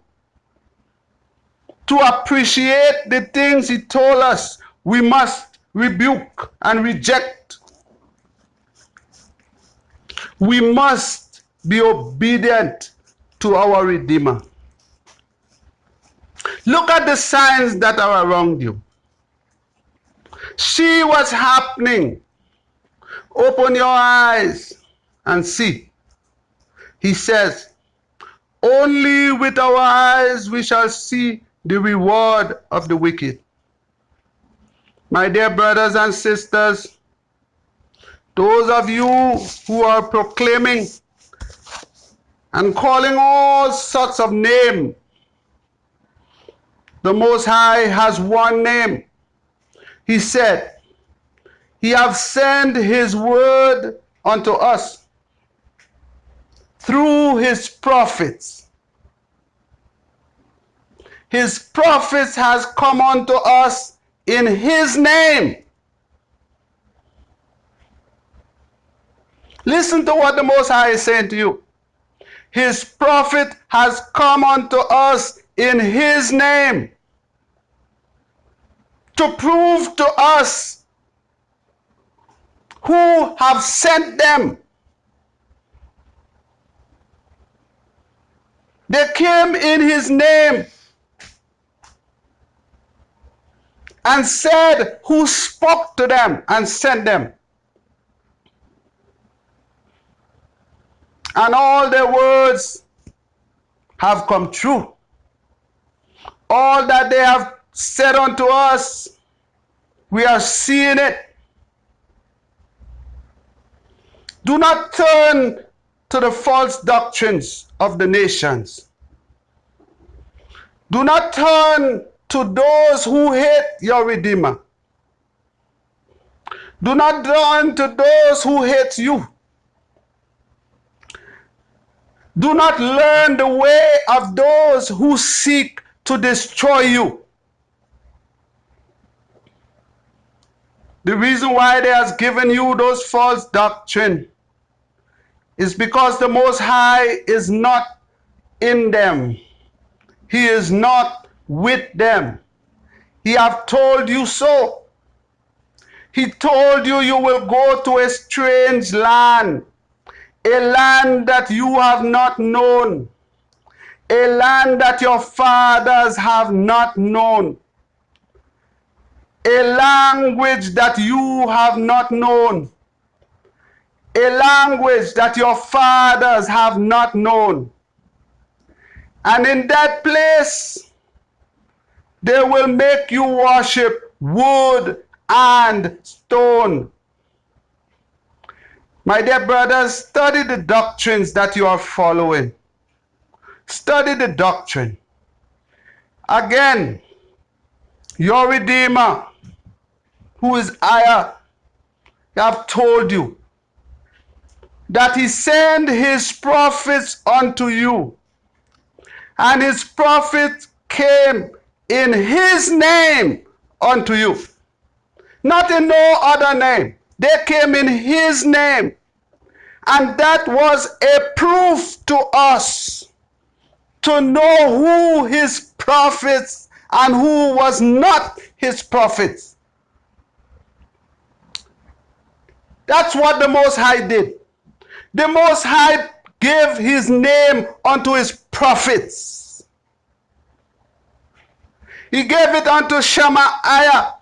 to appreciate the things he told us we must rebuke and reject. We must be obedient to our Redeemer. Look at the signs that are around you. See what's happening. Open your eyes and see. He says, only with our eyes we shall see the reward of the wicked. My dear brothers and sisters, those of you who are proclaiming and calling all sorts of names, the Most High has one name. He said, He hath sent His word unto us through His prophets. His prophets has come unto us in His name. Listen to what the Most High is saying to you. His prophet has come unto us in His name to prove to us who have sent them. They came in His name and said who spoke to them and sent them. And all their words have come true. All that they have said unto us, we are seeing it. Do not turn to the false doctrines of the nations. Do not turn to those who hate your Redeemer. Do not turn to those who hate you. Do not learn the way of those who seek to destroy you. The reason why they has given you those false doctrine is because the Most High is not in them. He is not with them. He have told you so. He told you you will go to a strange land, a land that you have not known, a land that your fathers have not known, a language that you have not known, a language that your fathers have not known. And in that place, they will make you worship wood and stone. My dear brothers, study the doctrines that you are following. Study the doctrine. Again, your Redeemer, who is EZER-IAH, have told you that He sent His prophets unto you, and His prophets came in His name unto you, not in no other name. They came in His name, and that was a proof to us to know who His prophets and who was not His prophets. That's what the Most High did. The Most High gave His name unto His prophets. He gave it unto Shemaiah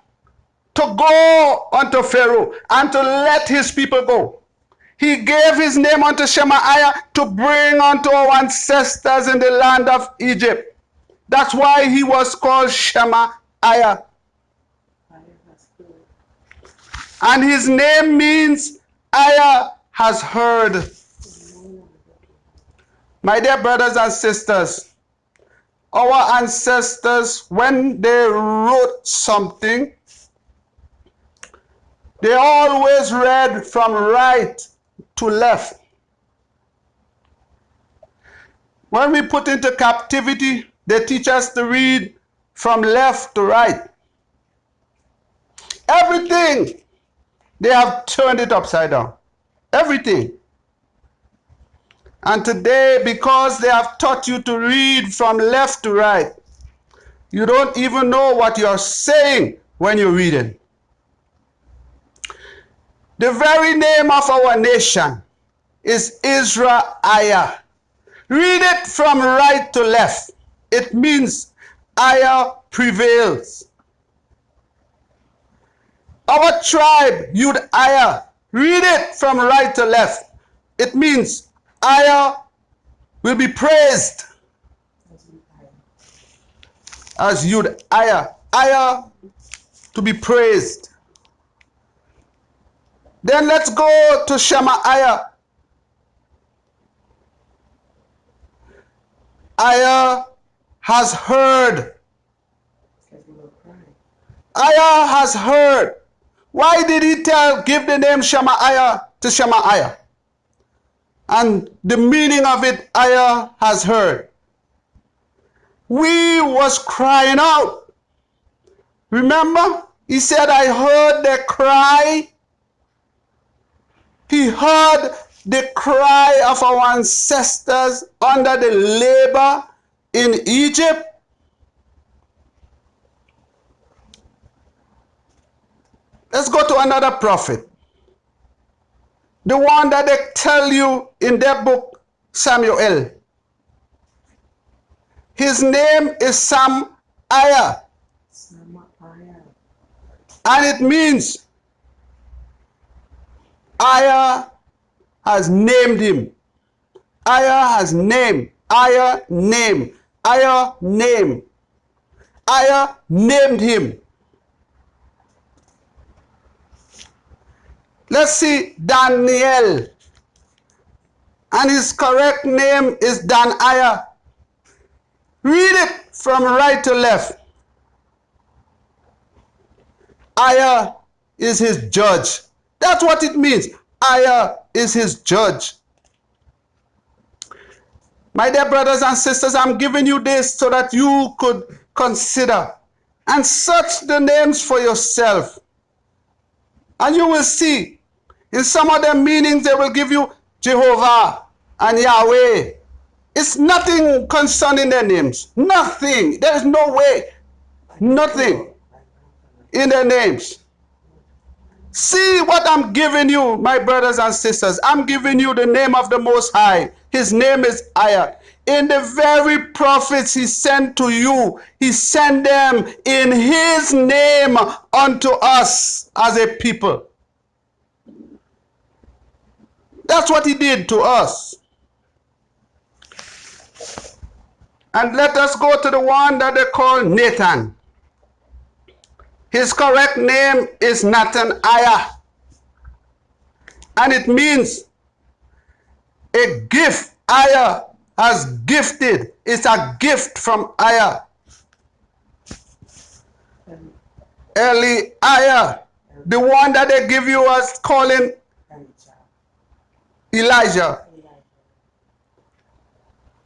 to go unto Pharaoh and to let his people go. He gave His name unto Shemaiah to bring unto our ancestors in the land of Egypt. That's why he was called Shemaiah. And his name means EZER has heard. My dear brothers and sisters, our ancestors, when they wrote something, they always read from right to left. When we put into captivity, they teach us to read from left to right. Everything, they have turned it upside down. Everything. And today, because they have taught you to read from left to right, you don't even know what you're saying when you're reading. The very name of our nation is EZER-IAH. Read it from right to left. It means Aya prevails. Our tribe, Yud-Aya, read it from right to left. It means Aya will be praised. As Yud-Aya, Aya to be praised. Then let's go to Shema-Aya. Aya has heard. Aya has heard. Why did he give the name Shema-Aya to Shema-Aya? And the meaning of it, Aya has heard. We was crying out. Remember? He said, I heard their cry. He heard the cry of our ancestors under the labor in Egypt. Let's go to another prophet. The one that they tell you in their book, Samuel. His name is Sam-Aya. And it means Aya has named him. Aya has named. Aya name. Aya name. Aya named him. Let's see Daniel. And his correct name is Dan-Aya. Read it from right to left. Aya is his judge. That's what it means. Aya is his judge. My dear brothers and sisters, I'm giving you this so that you could consider and search the names for yourself. And you will see, in some of their meanings, they will give you Jehovah and Yahweh. It's nothing concerning their names. Nothing. There is no way. Nothing in their names. See what I'm giving you, my brothers and sisters. I'm giving you the name of the Most High. His name is Aya. In the very prophets he sent to you, he sent them in his name unto us as a people. That's what he did to us. And let us go to the one that they call Nathan. His correct name is Nathan-Aya. And it means a gift. Aya has gifted. It's a gift from Aya. Eli-Aya, the one that they give you as calling Elijah.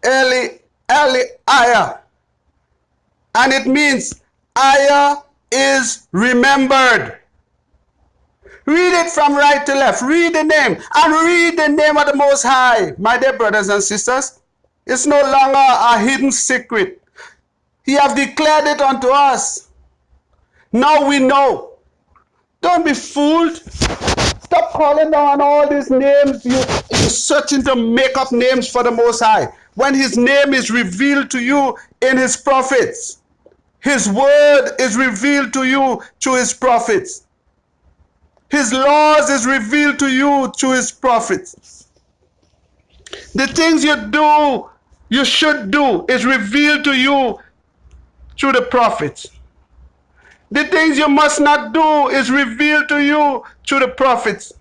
Eli-Aya. And it means Aya is remembered. Read it from right to left. Read the name and read the name of the Most High. My dear brothers and sisters, it's no longer a hidden secret. He has declared it unto us. Now we know. Don't be fooled. Stop calling down all these names. You're searching to make up names for the Most High, when his name is revealed to you in his prophets. His word is revealed to you through his prophets. His laws is revealed to you through his prophets. The things you do, you should do, is revealed to you through the prophets. The things you must not do is revealed to you through the prophets.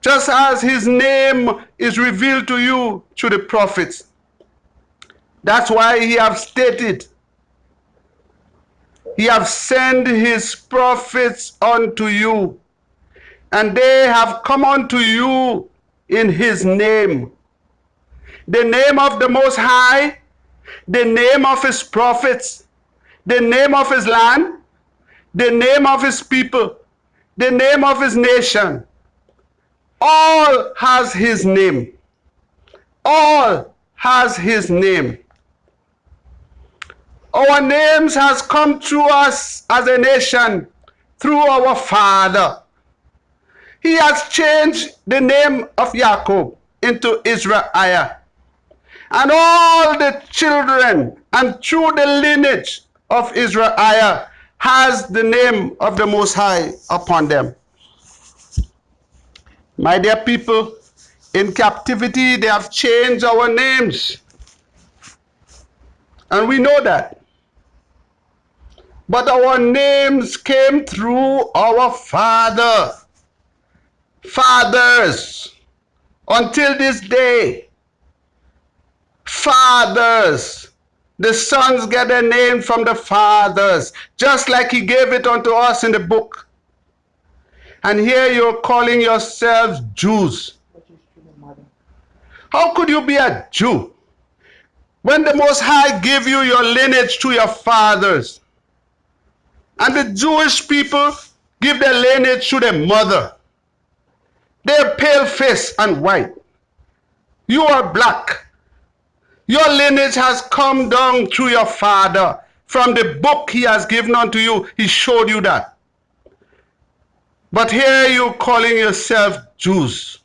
Just as his name is revealed to you through the prophets. That's why he have stated, he have sent his prophets unto you, and they have come unto you in his name. The name of the Most High the name of his prophets, the name of his land, the name of his people, the name of his nation. All has his name. All has his name. Our names has come through us as a nation through our Father. He has changed the name of Jacob into EZER-IAH. And all the children and through the lineage of EZER-IAH has the name of the Most High upon them. My dear people, in captivity they have changed our names. And we know that. But our names came through our Father. Fathers. Until this day. Fathers. The sons get their name from the fathers. Just like he gave it unto us in the book. And here you're calling yourselves Jews. How could you be a Jew when the Most High gave you your lineage to your fathers? And the Jewish people give their lineage to their mother. They're pale face and white. You are black. Your lineage has come down through your father. From the book he has given unto you, he showed you that. But here you're calling yourself Jews,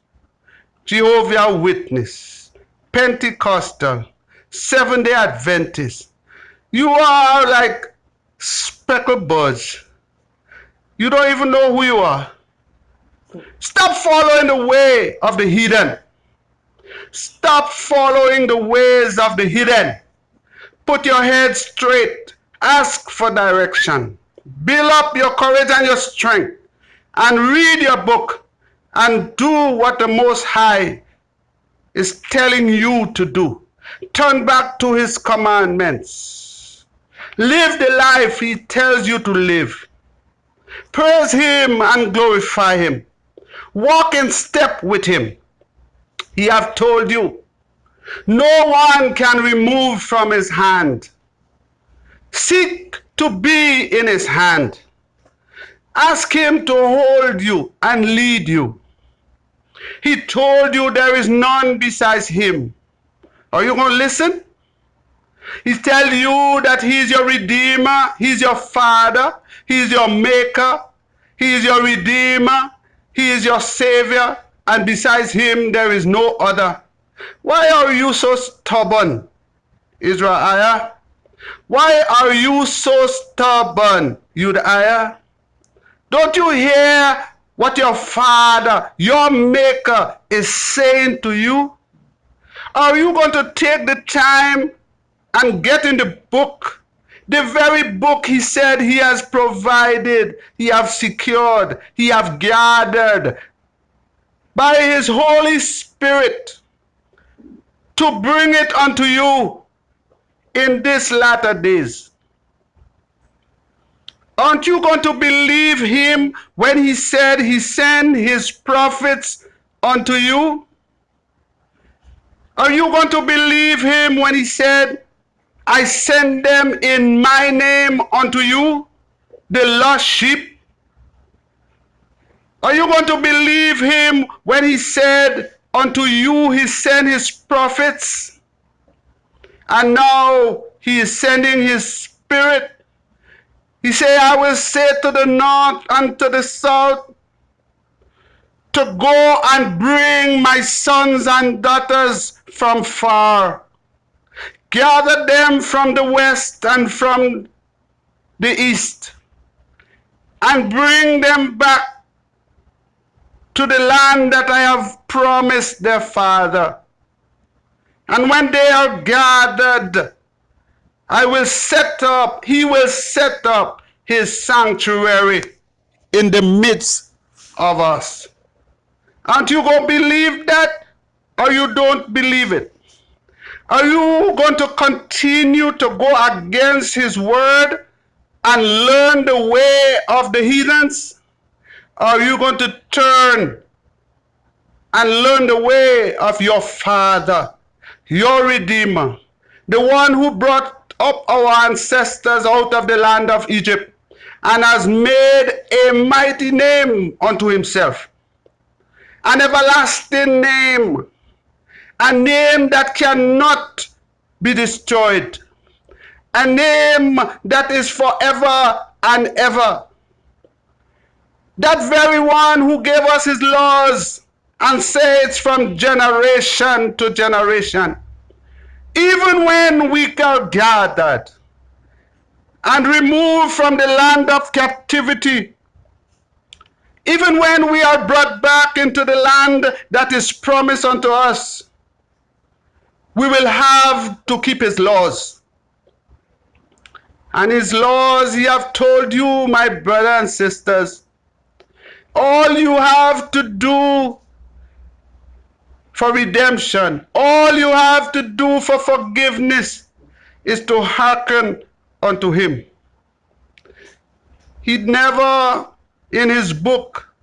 Jehovah's Witness, Pentecostal, Seventh-day Adventist. You are like speckled birds. You don't even know who you are. Stop following the way of the heathen. Stop following the ways of the heathen. Put your head straight. Ask for direction. Build up your courage and your strength. And read your book. And do what the Most High is telling you to do. Turn back to his commandments. Live the life he tells you to live. Praise him and glorify him. Walk in step with him. He has told you, no one can remove from his hand. Seek to be in his hand. Ask him to hold you and lead you. He told you there is none besides him. Are you going to listen? He tells you that he's your redeemer, he's your father, he's your maker, he is your redeemer, he is your savior, and besides him there is no other. Why are you so stubborn, EZER-IAH? Why are you so stubborn, Judah? Don't you hear what your father, your maker, is saying to you? Are you going to take the time and get in the book? The very book he said he has provided, he has secured, he has gathered by his Holy Spirit to bring it unto you in these latter days. Aren't you going to believe him when he said he sent his prophets unto you? Are you going to believe him when he said, I send them in my name unto you, the lost sheep? Are you going to believe him when he said unto you he sent his prophets? And now he is sending his spirit. He said, I will say to the north and to the south, to go and bring my sons and daughters from far. Gather them from the west and from the east, and bring them back to the land that I have promised their father. And when they are gathered, he will set up his sanctuary in the midst of us. Aren't you going to believe that, or you don't believe it? Are you going to continue to go against his word and learn the way of the heathens? Or are you going to turn and learn the way of your Father, your Redeemer, the one who brought up our ancestors out of the land of Egypt and has made a mighty name unto himself, an everlasting name, a name that cannot be destroyed, a name that is forever and ever. That very one who gave us his laws and says from generation to generation, even when we are gathered and removed from the land of captivity, even when we are brought back into the land that is promised unto us, we will have to keep his laws. And his laws, he have told you, my brothers and sisters, all you have to do for redemption, all you have to do for forgiveness is to hearken unto him. He never in his book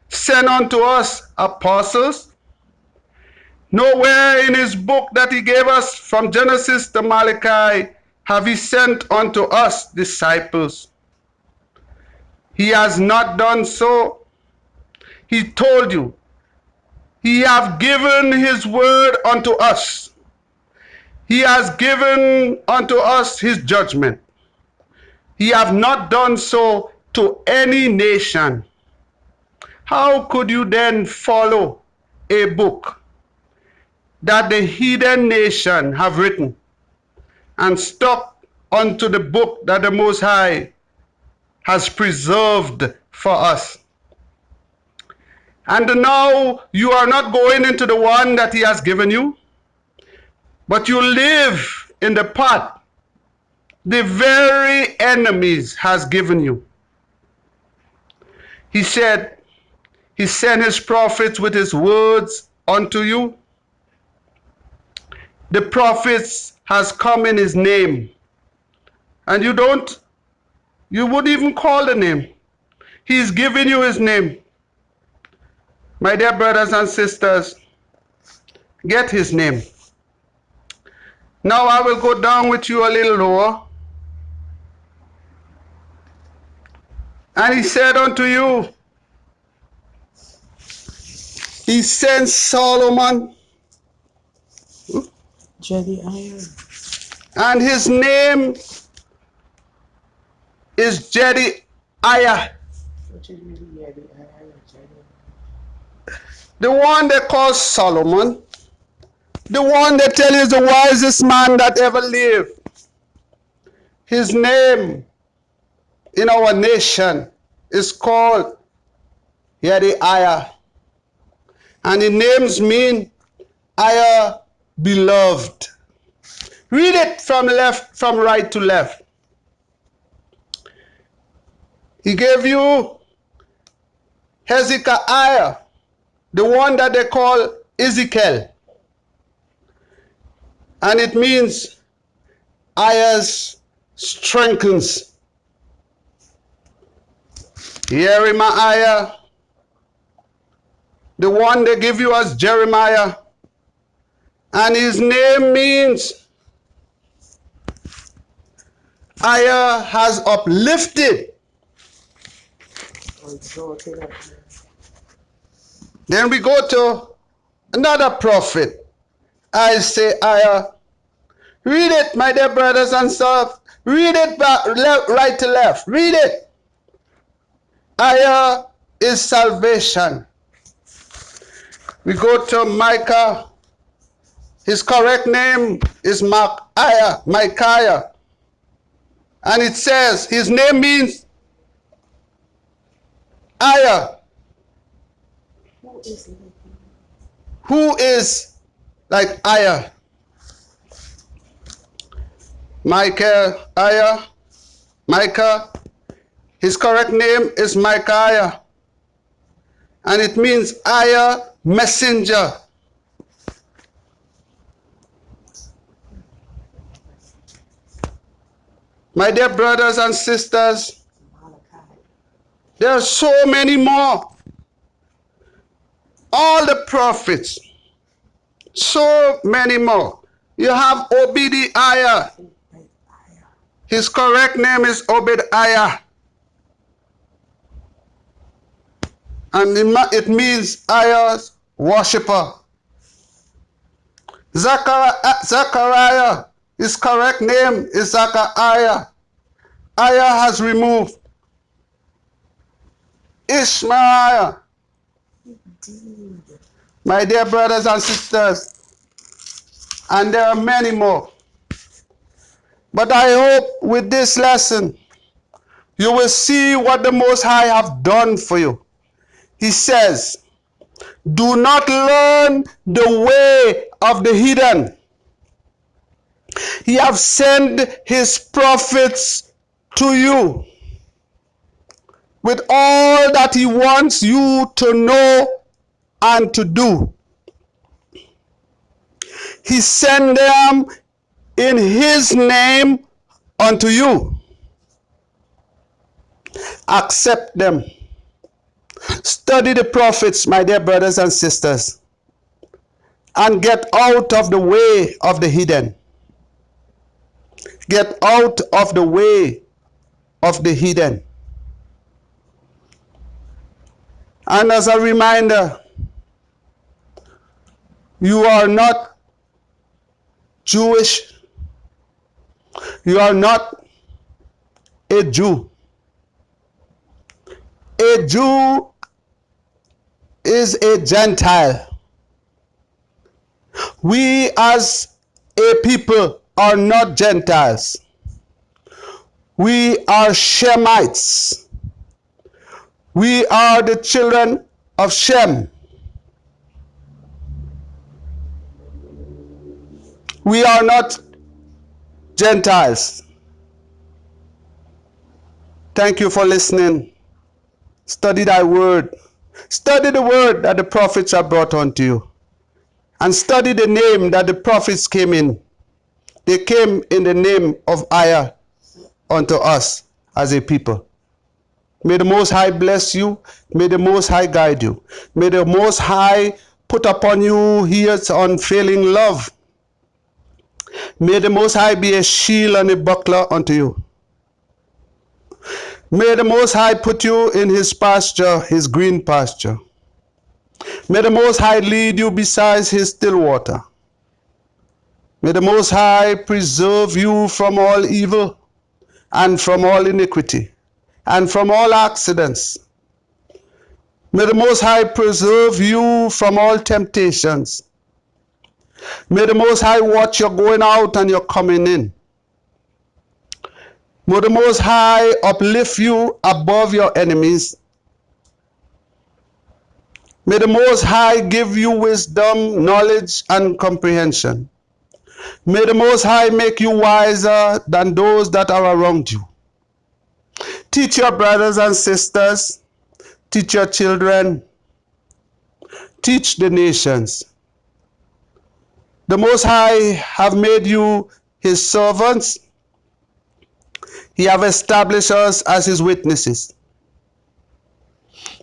sent unto us apostles. Nowhere in his book that he gave us from Genesis to Malachi have he sent unto us disciples. He has not done so. He told you, he have given his word unto us. He has given unto us his judgment. He have not done so to any nation. How could you then follow a book that the heathen nation have written and stuck unto the book that the Most High has preserved for us? And now you are not going into the one that he has given you, but you live in the path the very enemies has given you. He said, he sent his prophets with his words unto you. The prophets has come in his name. And you wouldn't even call the name. He's giving you his name. My dear brothers and sisters, get his name. Now I will go down with you a little lower. And he said unto you, he sent Solomon, and his name is EZER-IAH. The one they call Solomon, the one they tell you is the wisest man that ever lived. His name in our nation is called EZER-IAH. And the names mean Ayah beloved. Read it from right to left. He gave you Hezekiah, the one that they call Ezekiel. And it means Ayah's strengthens. Jeremiah, the one they give you as Jeremiah, and his name means Ayah has uplifted. Then we go to another prophet, Isaiah. Read it, my dear brothers and sisters. Read it back, right to left. Read it. Ayah is salvation. We go to Micah. His correct name is Micaiah. And it says his name means Ayah. Who is like Ayah? Micah. His correct name is Micaiah. And it means Ayah, messenger. My dear brothers and sisters, there are so many more. All the prophets, so many more. You have EZER-IAH. His correct name is Obadiah. And it means Ayah's worshipper. Zechariah, his correct name is Zechariah. Ayah has removed Ishmael. My dear brothers and sisters, and there are many more. But I hope with this lesson, you will see what the Most High have done for you. He says, do not learn the way of the heathen. He have sent his prophets to you with all that he wants you to know and to do. He sent them in his name unto you. Accept them. Study the prophets, my dear brothers and sisters, and get out of the way of the heathen. Get out of the way of the heathen. And as a reminder, you are not Jewish. You are not a Jew. A Jew is a Gentile. We as a people are not Gentiles. We are Shemites. We are the children of Shem. We are not Gentiles. Thank you for listening. Study thy word. Study the word that the prophets have brought unto you. And study the name that the prophets came in. They came in the name of Ayah unto us as a people. May the Most High bless you. May the Most High guide you. May the Most High put upon you his unfailing love. May the Most High be a shield and a buckler unto you. May the Most High put you in his pasture, his green pasture. May the Most High lead you beside his still water. May the Most High preserve you from all evil and from all iniquity and from all accidents. May the Most High preserve you from all temptations. May the Most High watch your going out and your coming in. May the Most High uplift you above your enemies. May the Most High give you wisdom, knowledge, and comprehension. May the Most High make you wiser than those that are around you. Teach your brothers and sisters. Teach your children. Teach the nations. The Most High have made you his servants. He have established us as his witnesses.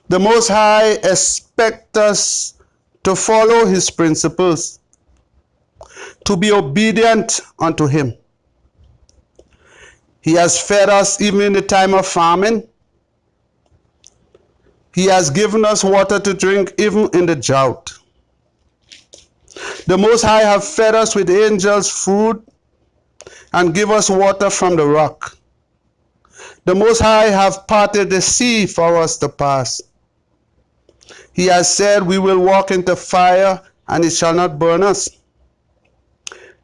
The Most High expects us to follow his principles, to be obedient unto him. He has fed us even in the time of famine. He has given us water to drink even in the drought. The Most High have fed us with angels' food and give us water from the rock. The Most High have parted the sea for us to pass. He has said we will walk into fire and it shall not burn us.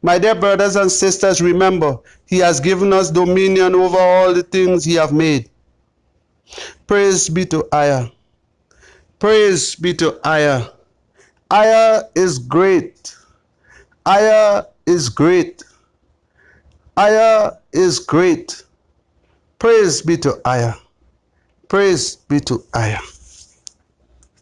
My dear brothers and sisters, remember, he has given us dominion over all the things he have made. Praise be to Ayah. Praise be to Ayah. Ayah is great. Ayah is great. Ayah is great. Praise be to Ayah. Praise be to Ayah.